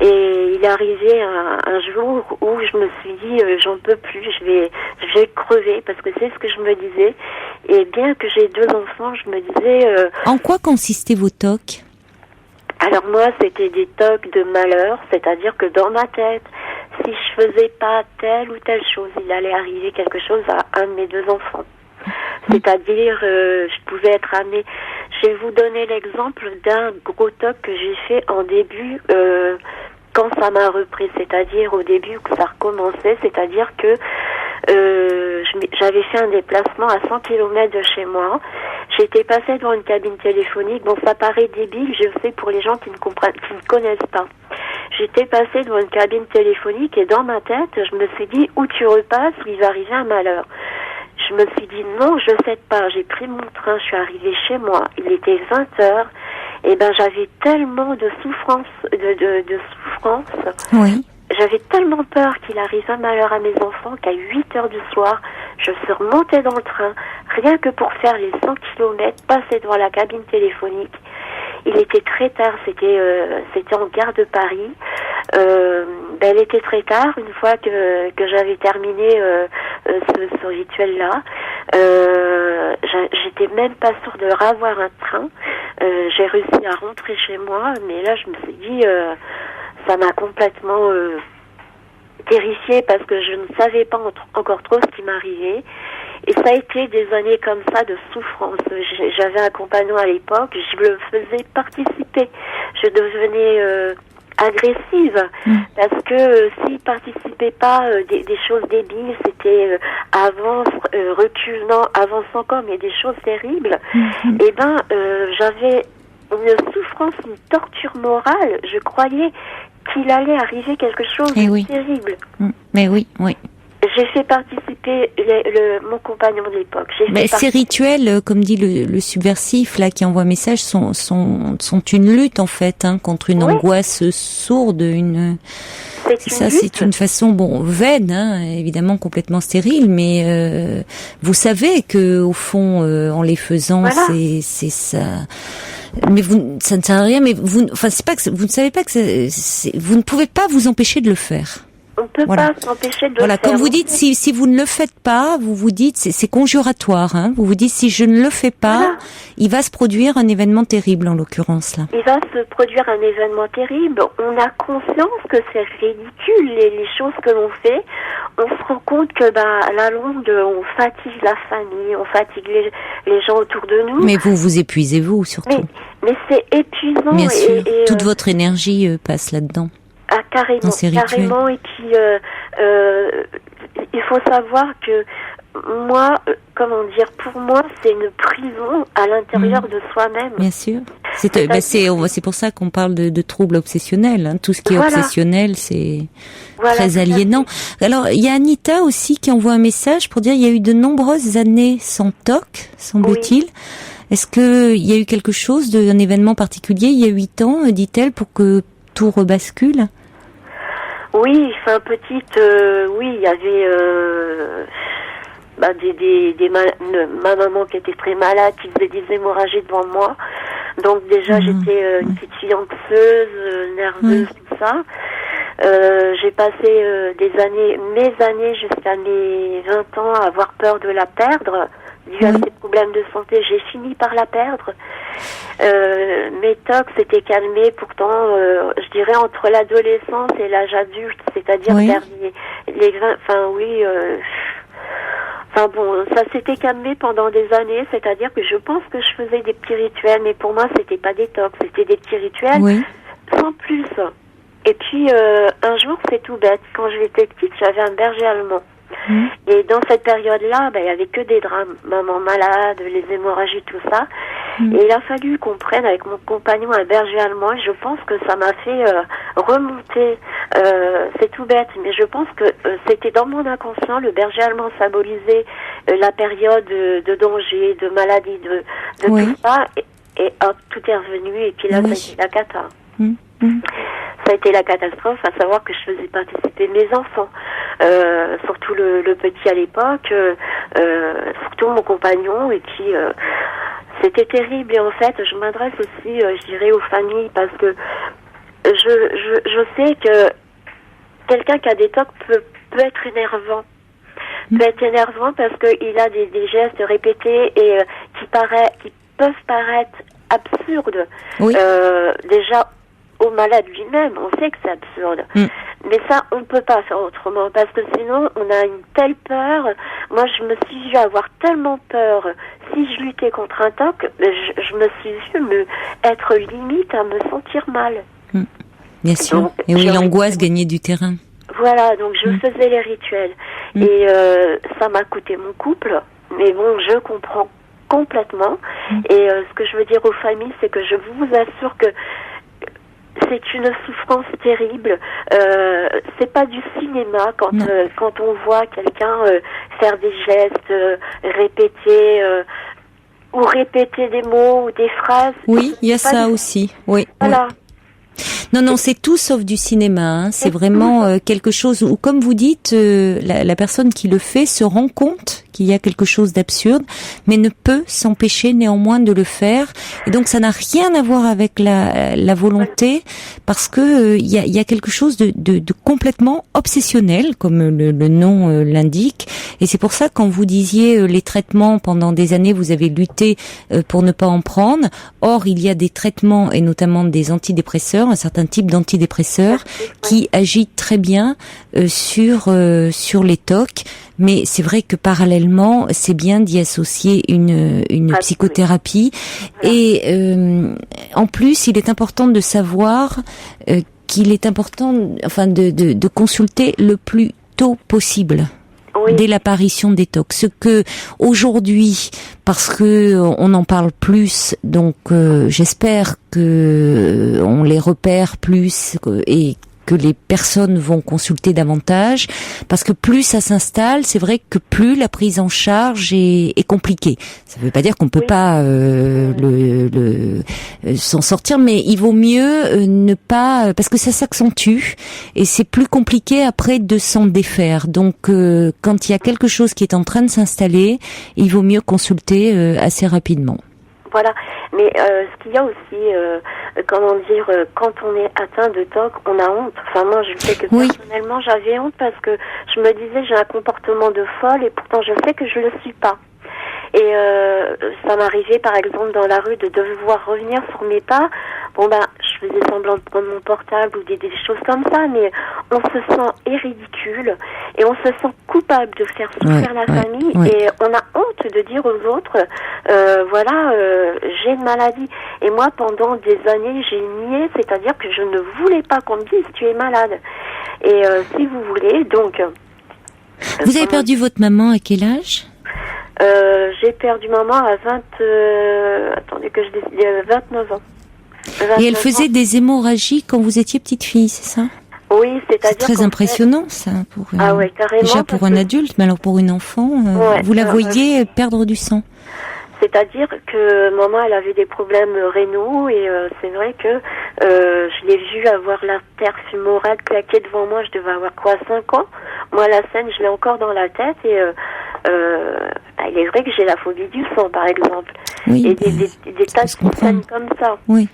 Et il est arrivé un jour où je me suis dit j'en peux plus, je vais crever, parce que c'est ce que je me disais. Et bien que j'ai 2 enfants, je me disais... En quoi consistaient vos TOC ? Alors moi, c'était des TOC de malheur, c'est-à-dire que dans ma tête, si je faisais pas telle ou telle chose, il allait arriver quelque chose à un de mes 2 enfants. C'est-à-dire, je pouvais être amenée... Je vais vous donner l'exemple d'un gros TOC que j'ai fait en début, quand ça m'a repris, c'est-à-dire au début que ça recommençait, c'est-à-dire que j'avais fait un déplacement à 100 km de chez moi. J'étais passée devant une cabine téléphonique. Bon, ça paraît débile, je sais, pour les gens qui ne connaissent pas. J'étais passée devant une cabine téléphonique et dans ma tête, je me suis dit, où tu repasses, il va arriver un malheur. Je me suis dit, non, je sais pas. J'ai pris mon train, je suis arrivée chez moi. Il était 20h. Et j'avais tellement de souffrance, de souffrance. Oui. J'avais tellement peur qu'il arrive un malheur à mes enfants qu'à 8h du soir, je suis remontée dans le train, rien que pour faire les 100 km, passer devant la cabine téléphonique. Il était très tard, c'était en gare de Paris. Il était très tard, une fois que j'avais terminé ce rituel-là. J'étais même pas sûre de revoir un train. J'ai réussi à rentrer chez moi, mais là je me suis dit, ça m'a complètement terrifiée parce que je ne savais pas encore trop ce qui m'arrivait. Et ça a été des années comme ça de souffrance. J'avais un compagnon à l'époque, je le faisais participer. Je devenais agressive parce que s'il participait pas des choses débiles, c'était avance, recule, non, avance encore, mais des choses terribles. Et j'avais une souffrance, une torture morale. Je croyais qu'il allait arriver quelque chose de terrible. Mais oui. j'ai fait participer mon compagnon de l'époque. Mais ces rituels, comme dit le subversif là qui envoie un message, sont une lutte en fait contre une angoisse sourde, c'est une façon vaine, évidemment complètement stérile, mais vous savez que au fond, en les faisant, c'est ça. Mais ça ne sert à rien. Mais c'est pas que vous ne savez pas que vous ne pouvez pas vous empêcher de le faire. On peut pas s'empêcher de le faire. Comme vous dites, si vous ne le faites pas, vous vous dites, c'est conjuratoire. Vous vous dites, si je ne le fais pas, il va se produire un événement terrible, en l'occurrence là. Il va se produire un événement terrible. On a conscience que c'est ridicule les choses que l'on fait. On se rend compte que à la longue, on fatigue la famille, on fatigue les gens autour de nous. Mais vous épuisez vous surtout. Mais c'est épuisant. Bien sûr. Toute votre énergie passe là-dedans. Ah, carrément. Et puis, il faut savoir que moi, pour moi, c'est une prison à l'intérieur de soi-même. Bien sûr. C'est pour ça qu'on parle de troubles obsessionnels. Tout ce qui est obsessionnel, c'est très aliénant. Alors, il y a Anita aussi qui envoie un message pour dire il y a eu de nombreuses années sans TOC, semble-t-il. Est-ce que il y a eu quelque chose, un événement particulier il y a 8 ans, dit-elle, pour que tout rebascule? Oui, il y avait ma maman qui était très malade, qui faisait des hémorragies devant moi. Donc déjà j'étais une petite fille anxieuse, nerveuse, tout ça. J'ai passé mes années jusqu'à mes 20 ans à avoir peur de la perdre. Dû à ces problèmes de santé, j'ai fini par la perdre. Mes tocs s'étaient calmés, pourtant, je dirais entre l'adolescence et l'âge adulte, c'est-à-dire vers les 20, ça s'était calmé pendant des années, c'est-à-dire que je pense que je faisais des petits rituels, mais pour moi, c'était pas des tocs, c'était des petits rituels, sans plus. Et puis, un jour, c'est tout bête, quand j'étais petite, j'avais un berger allemand. Et dans cette période-là, il y avait que des drames, maman malade, les hémorragies, tout ça. Et il a fallu qu'on prenne avec mon compagnon un berger allemand. Et je pense que ça m'a fait remonter. C'est tout bête, mais je pense que c'était dans mon inconscient. Le berger allemand symbolisait la période de danger, de maladie, de tout ça. Et hop, tout est revenu. Et puis là, ça a été la cata. Ça a été la catastrophe, à savoir que je faisais participer mes enfants, surtout le petit à l'époque, surtout mon compagnon, et puis c'était terrible. Et en fait, je m'adresse aussi, je dirais, aux familles, parce que je sais que quelqu'un qui a des TOC peut être énervant. Peut être énervant parce qu'il a des gestes répétés et qui peuvent paraître absurdes. Déjà, au malade lui-même, on sait que c'est absurde. Mais ça, on ne peut pas faire autrement, parce que sinon, on a une telle peur. Moi, je me suis vue avoir tellement peur. Si je luttais contre un TOC, je me suis vue être limite à me sentir mal. Bien sûr. Donc, et oui, l'angoisse gagnait du terrain. Voilà, donc je faisais les rituels. Et ça m'a coûté mon couple. Mais bon, je comprends complètement. Et ce que je veux dire aux familles, c'est que je vous assure que c'est une souffrance terrible. C'est pas du cinéma quand on voit quelqu'un faire des gestes, répéter des mots ou des phrases. Oui, il y a ça aussi. Oui. Voilà. Non, c'est tout sauf du cinéma. C'est vraiment quelque chose où, comme vous dites, la personne qui le fait se rend compte qu'il y a quelque chose d'absurde, mais ne peut s'empêcher néanmoins de le faire. Et donc, ça n'a rien à voir avec la volonté, parce que il y a quelque chose de complètement obsessionnel, comme le nom l'indique. Et c'est pour ça, quand vous disiez les traitements, pendant des années, vous avez lutté pour ne pas en prendre. Or, il y a des traitements, et notamment des antidépresseurs, un certain type d'antidépresseurs, qui agit très bien sur les TOC. Mais c'est vrai que parallèlement, c'est bien d'y associer une psychothérapie. Et en plus, il est important de savoir qu'il est important, de consulter le plus tôt possible. Dès l'apparition des TOC. Ce que aujourd'hui, parce que on en parle plus, donc j'espère que on les repère plus et que les personnes vont consulter davantage, parce que plus ça s'installe, c'est vrai que plus la prise en charge est compliquée. Ça ne veut pas dire qu'on peut pas s'en sortir, mais il vaut mieux ne pas, parce que ça s'accentue et c'est plus compliqué après de s'en défaire. Donc quand il y a quelque chose qui est en train de s'installer, il vaut mieux consulter assez rapidement. Voilà, mais ce qu'il y a aussi, quand on est atteint de TOC, on a honte. Enfin, moi, je sais que personnellement, j'avais honte parce que je me disais, j'ai un comportement de folle et pourtant, je sais que je le suis pas. Et ça m'arrivait, par exemple, dans la rue, de devoir revenir sur mes pas. Bon, je faisais semblant de prendre mon portable ou des choses comme ça, mais on se sent ridicule et on se sent coupable de faire souffrir la famille et on a honte de dire aux autres, j'ai une maladie. Et moi, pendant des années, j'ai nié, c'est-à-dire que je ne voulais pas qu'on me dise tu es malade. Et si vous voulez, donc... Vous avez perdu votre maman à quel âge ? J'ai perdu maman à 29 ans. Et elle faisait des hémorragies quand vous étiez petite fille, c'est ça ? Oui, c'est-à-dire... C'est très impressionnant, ça, pour carrément, déjà pour un adulte, mais alors pour une enfant, vous la voyiez perdre du sang. C'est-à-dire que maman, elle avait des problèmes rénaux et c'est vrai que je l'ai vue avoir l'artère fémorale claquée devant moi, je devais avoir 5 ans. Moi, la scène, je l'ai encore dans la tête et il est vrai que j'ai la phobie du sang, par exemple. Oui, et des tas de scènes comme ça. Oui.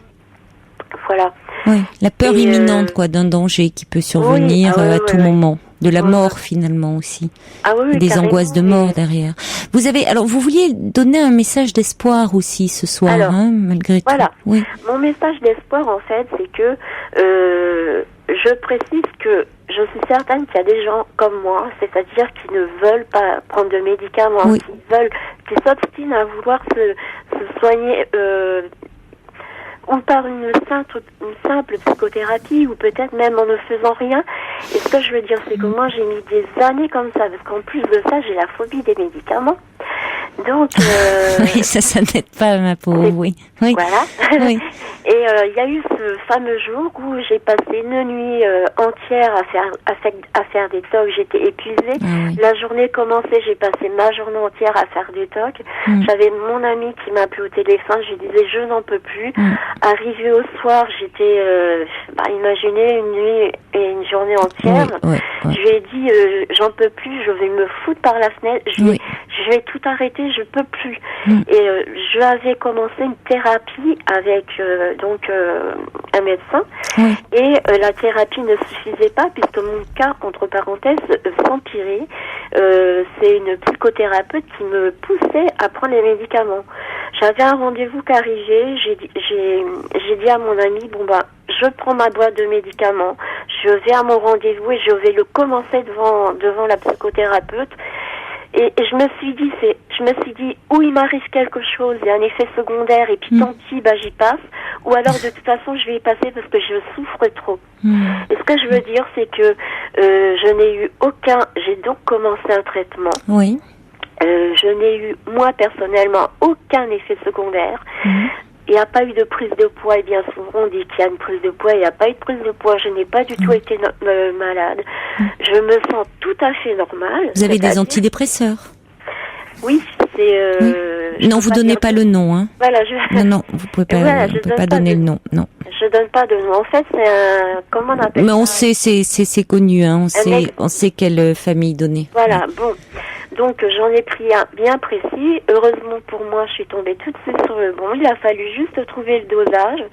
Voilà. Oui, la peur imminente, d'un danger qui peut survenir à tout moment. De la mort, finalement, aussi. Des angoisses de mort derrière. Vous vouliez donner un message d'espoir aussi ce soir, malgré tout. Voilà. Oui. Mon message d'espoir, en fait, c'est que, je précise que je suis certaine qu'il y a des gens comme moi, c'est-à-dire qui ne veulent pas prendre de médicaments, qui s'obstinent à vouloir se soigner, ou par une simple psychothérapie, ou peut-être même en ne faisant rien. Et ce que je veux dire, c'est que moi, j'ai mis des années comme ça, parce qu'en plus de ça, j'ai la phobie des médicaments. Donc, oui, ça n'aide pas, ma pauvre, oui. Voilà. Oui. Et il y a eu ce fameux jour où j'ai passé une nuit entière à faire des tocs. J'étais épuisée. La journée commençait, j'ai passé ma journée entière à faire des tocs. J'avais mon ami qui m'appelait au téléphone. Je lui disais, je n'en peux plus. Arrivé au soir, j'étais, imaginez une nuit et une journée entière. Je lui ai dit, j'en peux plus. Je vais me foutre par la fenêtre. Je vais tout arrêter. Je peux plus. Et je avais commencé une thérapie avec un médecin et la thérapie ne suffisait pas puisque mon cas, entre parenthèses, s'empirait. C'est une psychothérapeute qui me poussait à prendre les médicaments. J'avais un rendez-vous qui arrivait, j'ai dit à mon ami, je prends ma boîte de médicaments, je vais à mon rendez-vous et je vais le commencer devant la psychothérapeute. Et je me suis dit, ou il m'arrive quelque chose, il y a un effet secondaire, et puis tant pis, j'y passe, ou alors de toute façon, je vais y passer parce que je souffre trop. Et ce que je veux dire, c'est que je n'ai eu j'ai donc commencé un traitement. Oui. Je n'ai eu, moi, personnellement, aucun effet secondaire. Il n'y a pas eu de prise de poids, et bien souvent on dit qu'il y a une prise de poids, il n'y a pas eu de prise de poids, je n'ai pas du tout été malade. Je me sens tout à fait normale. Vous avez des antidépresseurs ? Oui, c'est... non, vous donnez pas le nom, hein. Voilà, Non, vous pouvez pas, on peut pas donner le nom, non. Je donne pas de nom. En fait, c'est un... Comment on appelle ça ? Mais on sait, c'est connu, hein. On sait quelle famille donner. Voilà, bon. Donc j'en ai pris un bien précis. Heureusement pour moi, je suis tombée tout de suite sur le bon. Il a fallu juste trouver le dosage.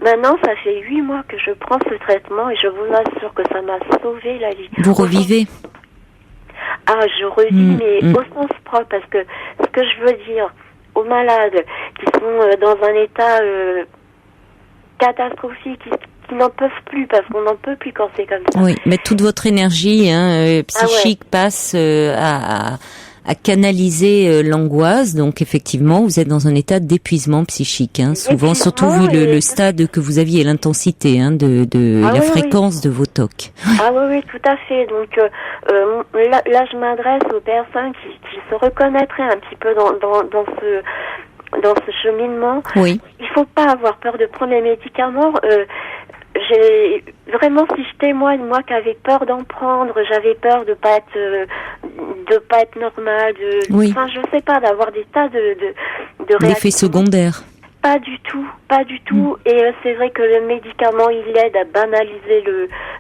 Maintenant, ça fait 8 mois que je prends ce traitement et je vous assure que ça m'a sauvé la vie. Vous revivez ? Je revis, mais au sens propre, parce que ce que je veux dire aux malades qui sont dans un état catastrophique, qui n'en peuvent plus, parce qu'on n'en peut plus quand c'est comme ça. Oui, mais toute votre énergie psychique passe à canaliser l'angoisse. Donc effectivement, vous êtes dans un état d'épuisement psychique, souvent, surtout vu le stade que vous aviez, l'intensité de la fréquence de vos tocs. Oui, tout à fait. Donc là, je m'adresse aux personnes qui se reconnaîtraient un petit peu dans ce cheminement. Oui. Il faut pas avoir peur de prendre les médicaments. j'ai vraiment, si je témoigne, moi qui avais peur d'en prendre, j'avais peur de pas être normale, enfin je sais pas, d'avoir des tas de l'effet secondaire. Pas du tout. Et c'est vrai que le médicament, il aide à banaliser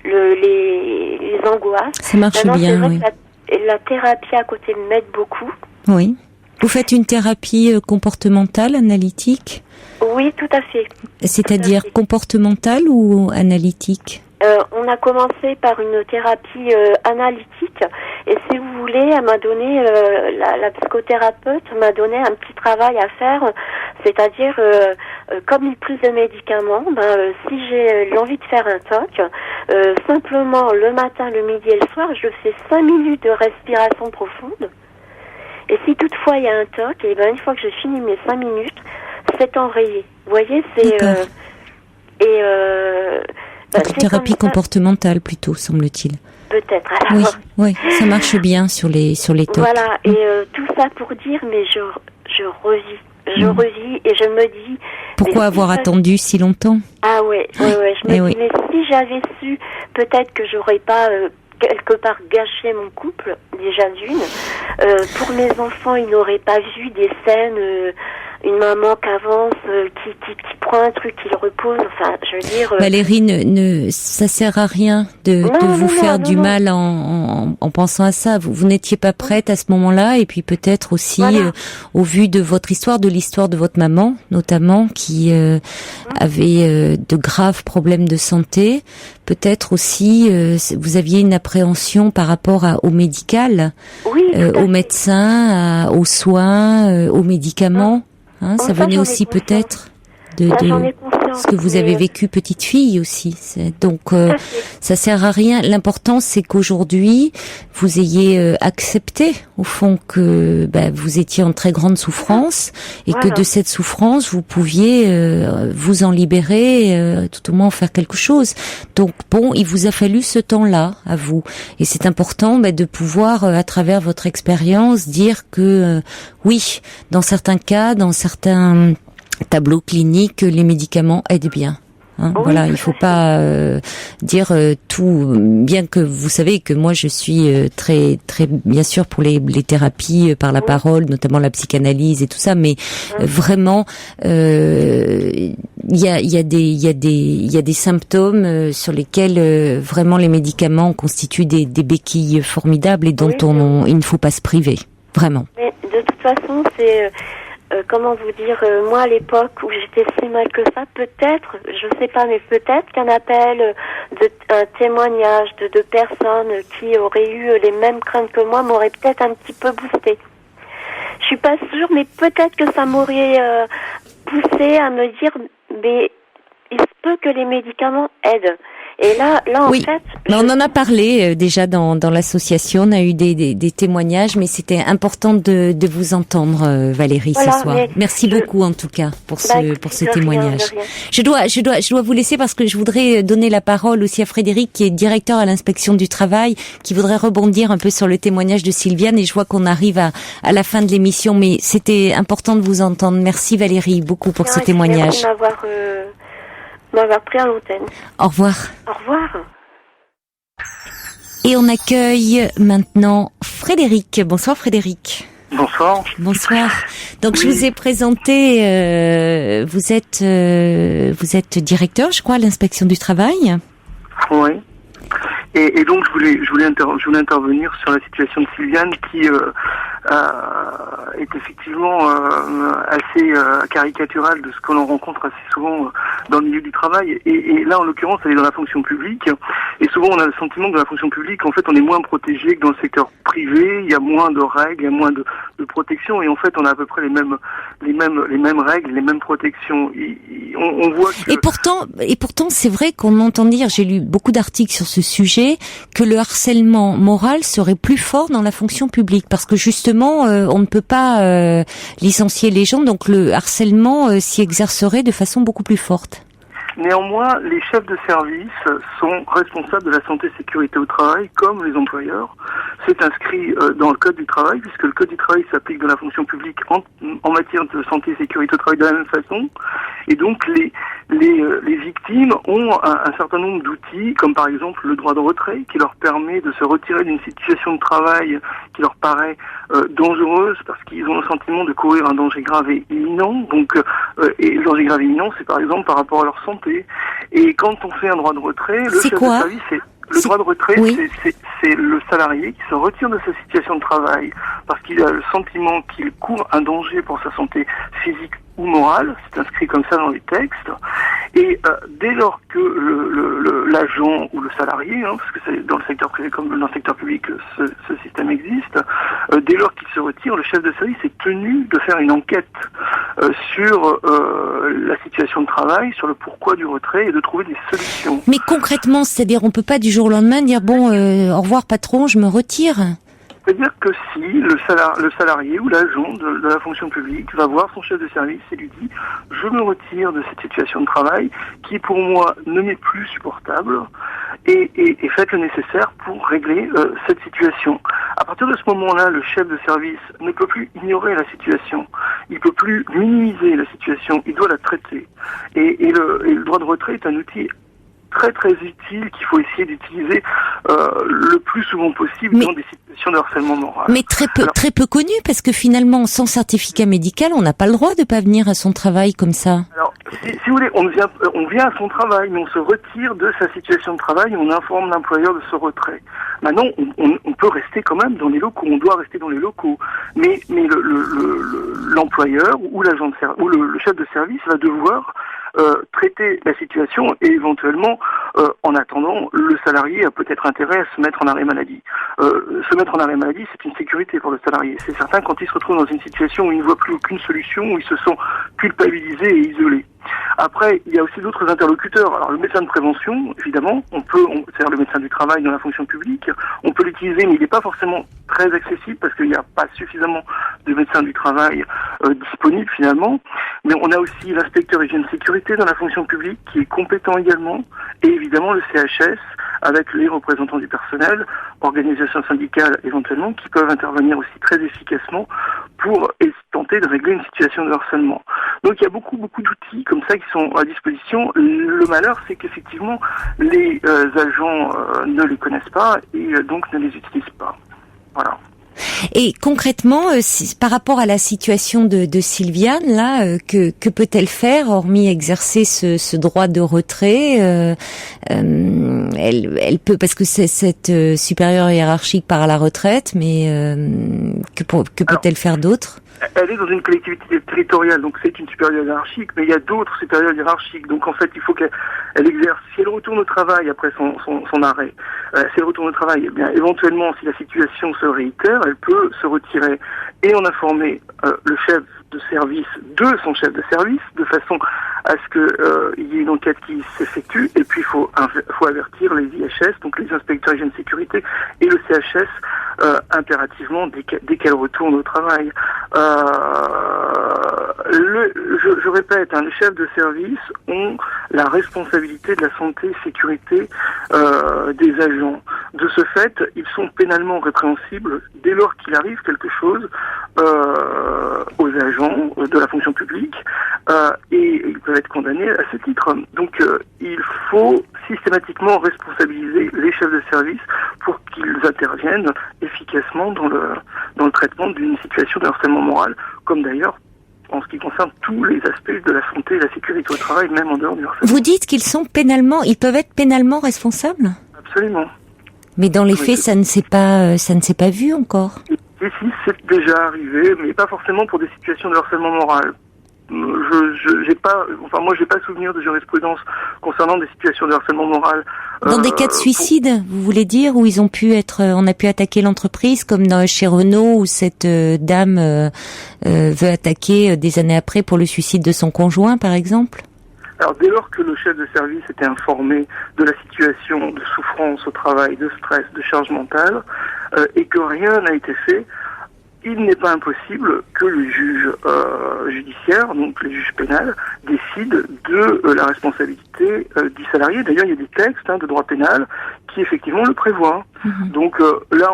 les angoisses. Ça marche bien, c'est vrai oui. Que la thérapie à côté m'aide beaucoup. Oui. Vous faites une thérapie comportementale, analytique ? Oui, tout à fait. C'est-à-dire comportementale ou analytique ? On a commencé par une thérapie analytique et si vous voulez, elle m'a donné, la psychothérapeute m'a donné un petit travail à faire, c'est-à-dire comme il prise de médicaments, si j'ai l'envie de faire un TOC, simplement le matin, le midi et le soir, je fais 5 minutes de respiration profonde. Et si toutefois il y a un TOC, et une fois que j'ai fini mes 5 minutes, c'est enrayé. Vous voyez, c'est donc thérapie comportementale plutôt, semble-t-il. Peut-être. Alors, oui, ça marche bien sur les TOC. Voilà, et tout ça pour dire, mais je revis et je me dis... Pourquoi avoir attendu si longtemps ? Ah ouais, je me dis, mais si j'avais su, peut-être que j'aurais pas... quelque part gâché mon couple, déjà d'une. Pour mes enfants, ils n'auraient pas vu des scènes, une maman qui avance, qui prend un truc, qui le repose, enfin, je veux dire... Valérie, ça sert à rien de vous faire du mal en pensant à ça. Vous n'étiez pas prête à ce moment-là, et puis peut-être aussi, au vu de votre histoire, de l'histoire de votre maman, notamment, qui avait de graves problèmes de santé, peut-être aussi, vous aviez une appréhension par rapport au médical, aux médecins, aux soins, aux médicaments. Ça venait aussi peut-être de ce que vous avez vécu petite fille aussi. Donc ça sert à rien. L'important c'est qu'aujourd'hui vous ayez accepté au fond que vous étiez en très grande souffrance et que de cette souffrance vous pouviez vous en libérer, tout au moins en faire quelque chose. Donc bon, il vous a fallu ce temps-là à vous, et c'est important de pouvoir à travers votre expérience dire que oui, dans certains cas, dans certains tableaux cliniques, les médicaments aident bien. Voilà, il faut pas dire tout, bien que vous savez que moi je suis très très bien sûr pour les thérapies par la parole, notamment la psychanalyse et tout ça, mais vraiment il y a des symptômes sur lesquels vraiment les médicaments constituent des béquilles formidables et dont il ne faut pas se priver, vraiment. Mais de toute façon, c'est comment vous dire, moi à l'époque où j'étais si mal que ça, peut-être, je sais pas, mais peut-être qu'un appel, un témoignage de personnes qui auraient eu les mêmes craintes que moi m'aurait peut-être un petit peu boosté. Je suis pas sûre, mais peut-être que ça m'aurait poussé à me dire, mais il se peut que les médicaments aident. Et là en fait... Mais on en a parlé déjà dans l'association, on a eu des témoignages, mais c'était important de vous entendre, Valérie, ce soir. Merci beaucoup en tout cas pour ce témoignage. Je dois vous laisser parce que je voudrais donner la parole aussi à Frédéric, qui est directeur à l'inspection du travail, qui voudrait rebondir un peu sur le témoignage de Sylviane, et je vois qu'on arrive à la fin de l'émission, mais c'était important de vous entendre. Merci Valérie beaucoup pour ce témoignage. Merci m'avoir pris à l'antenne. Au revoir. Au revoir. Et on accueille maintenant Frédéric. Bonsoir Frédéric. Bonsoir. Bonsoir. Donc je vous ai présenté, vous êtes directeur, je crois, à l'inspection du travail. Oui. Et donc je voulais intervenir sur la situation de Sylviane qui est effectivement assez caricaturale de ce que l'on rencontre assez souvent dans le milieu du travail. Et là, en l'occurrence, elle est dans la fonction publique. Et souvent, on a le sentiment que dans la fonction publique, en fait, on est moins protégé que dans le secteur privé. Il y a moins de règles, il y a moins de protection. Et en fait, on a à peu près les mêmes règles, les mêmes protections. On voit que... Et pourtant, c'est vrai qu'on entend dire, j'ai lu beaucoup d'articles sur ce sujet, que le harcèlement moral serait plus fort dans la fonction publique, parce que justement, on ne peut pas licencier les gens, donc le harcèlement s'y exercerait de façon beaucoup plus forte. Néanmoins, les chefs de service sont responsables de la santé et sécurité au travail, comme les employeurs. C'est inscrit dans le Code du travail, puisque le Code du travail s'applique dans la fonction publique en matière de santé et sécurité au travail de la même façon. Et donc, les victimes ont un certain nombre d'outils, comme par exemple le droit de retrait, qui leur permet de se retirer d'une situation de travail qui leur paraît dangereuse, parce qu'ils ont le sentiment de courir un danger grave et imminent. Donc, et le danger grave et imminent, c'est par exemple par rapport à leur santé. Et quand on fait un droit de retrait, le chef de service, le droit de retrait, c'est le salarié qui se retire de sa situation de travail parce qu'il a le sentiment qu'il court un danger pour sa santé physique ou morale. C'est inscrit comme ça dans les textes. Et dès lors que l'agent ou le salarié, parce que c'est dans le secteur privé comme dans le secteur public, ce système existe, dès lors qu'il se retire, le chef de service est tenu de faire une enquête sur la situation de travail, sur le pourquoi du retrait et de trouver des solutions. Mais concrètement, c'est-à-dire on peut pas du jour au lendemain dire au revoir patron, je me retire. C'est-à-dire que si le salarié ou l'agent de la fonction publique va voir son chef de service et lui dit « Je me retire de cette situation de travail qui pour moi ne m'est plus supportable et faites le nécessaire pour régler cette situation ». À partir de ce moment-là, le chef de service ne peut plus ignorer la situation, il peut plus minimiser la situation, il doit la traiter. Et le droit de retrait est un outil très très utile qu'il faut essayer d'utiliser le plus souvent possible dans des situations de harcèlement moral. Mais très peu connu, parce que finalement, sans certificat médical, on n'a pas le droit de pas venir à son travail comme ça. Alors, si vous voulez, on vient à son travail, mais on se retire de sa situation de travail et on informe l'employeur de ce retrait. Maintenant, on peut rester quand même dans les locaux, on doit rester dans les locaux, mais l'employeur ou l'agent de service ou le chef de service va devoir traiter la situation et éventuellement, en attendant, le salarié a peut-être intérêt à se mettre en arrêt maladie. Se mettre en arrêt maladie, c'est une sécurité pour le salarié. C'est certain quand il se retrouve dans une situation où il ne voit plus aucune solution, où il se sent culpabilisé et isolé. Après, il y a aussi d'autres interlocuteurs. Alors, le médecin de prévention, évidemment, c'est-à-dire le médecin du travail dans la fonction publique, on peut l'utiliser, mais il n'est pas forcément très accessible parce qu'il n'y a pas suffisamment de médecins du travail disponibles finalement. Mais on a aussi l'inspecteur hygiène sécurité dans la fonction publique qui est compétent également, et évidemment le CHS avec les représentants du personnel, organisations syndicales éventuellement, qui peuvent intervenir aussi très efficacement pour tenter de régler une situation de harcèlement. Donc il y a beaucoup d'outils comme ça qui sont à disposition. Le malheur, c'est qu'effectivement les agents ne les connaissent pas et donc ne les utilisent pas. Voilà. Et concrètement, par rapport à la situation de Sylviane, là, que peut-elle faire, hormis exercer ce droit de retrait? Elle peut, parce que c'est cette supérieure hiérarchique part à la retraite, mais que peut-elle faire d'autre? Elle est dans une collectivité territoriale, donc c'est une supérieure hiérarchique, mais il y a d'autres supérieures hiérarchiques. Donc en fait, il faut qu'elle exerce. Si elle retourne au travail après son arrêt, si elle retourne au travail, eh bien éventuellement, si la situation se réitère, elle peut se retirer et en informer le chef de service de son chef de service, de façon à ce que il y ait une enquête qui s'effectue. Et puis il faut avertir les IHS, donc les inspecteurs hygiène sécurité, et le CHS impérativement dès qu'elle retourne au travail. Je répète, les chefs de service ont la responsabilité de la santé et sécurité des agents. De ce fait, ils sont pénalement répréhensibles dès lors qu'il arrive quelque chose aux agents de la fonction publique et ils peuvent être condamnés à ce titre. Donc il faut systématiquement responsabiliser les chefs de service pour qu'ils interviennent efficacement dans le traitement d'une situation de harcèlement moral, comme d'ailleurs en ce qui concerne tous les aspects de la santé et de la sécurité au travail, même en dehors du harcèlement. Vous dites qu'ils peuvent être pénalement responsables? Absolument. Mais dans les faits, ça ne s'est pas vu encore. Si, c'est déjà arrivé, mais pas forcément pour des situations de harcèlement moral. J'ai pas souvenir de jurisprudence concernant des situations de harcèlement moral. Dans des cas de suicide, vous voulez dire, où on a pu attaquer l'entreprise, comme chez Renault, où cette dame veut attaquer des années après pour le suicide de son conjoint, par exemple? Alors, dès lors que le chef de service était informé de la situation de souffrance au travail, de stress, de charge mentale, et que rien n'a été fait, il n'est pas impossible que le juge judiciaire, donc le juge pénal, décide de la responsabilité du salarié. D'ailleurs, il y a des textes de droit pénal qui effectivement le prévoient. Donc là,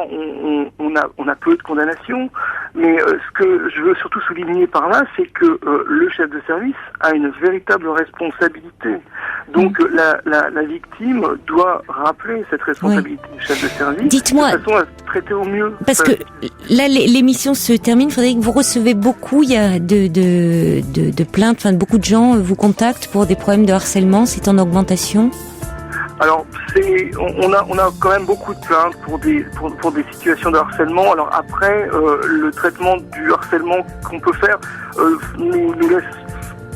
on a peu de condamnations, Mais ce que je veux surtout souligner par là, c'est que le chef de service a une véritable responsabilité. Donc la victime doit rappeler cette responsabilité du chef de service. Dites-moi, de façon à traiter au mieux. Parce que là, l'émission se termine. Frédéric, vous recevez beaucoup, il y a de plaintes, enfin beaucoup de gens vous contactent pour des problèmes de harcèlement. C'est en augmentation. Alors, on a quand même beaucoup de plaintes pour des situations de harcèlement. Alors après, le traitement du harcèlement qu'on peut faire nous laisse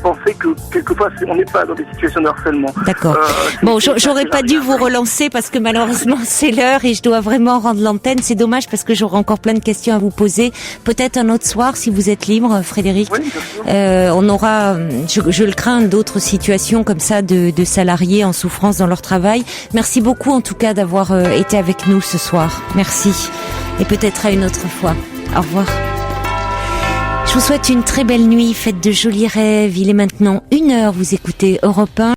penser que quelquefois on n'est pas dans des situations de harcèlement. D'accord. Bon, j'aurais pas dû vous relancer parce que malheureusement c'est l'heure et je dois vraiment rendre l'antenne. C'est dommage parce que j'aurai encore plein de questions à vous poser. Peut-être un autre soir si vous êtes libre, Frédéric. Oui, bien sûr. On aura, je le crains, d'autres situations comme ça de salariés en souffrance dans leur travail. Merci beaucoup en tout cas d'avoir été avec nous ce soir. Merci. Et peut-être à une autre fois. Au revoir. Je vous souhaite une très belle nuit, faites de jolis rêves. Il est maintenant 1h, vous écoutez Europe 1.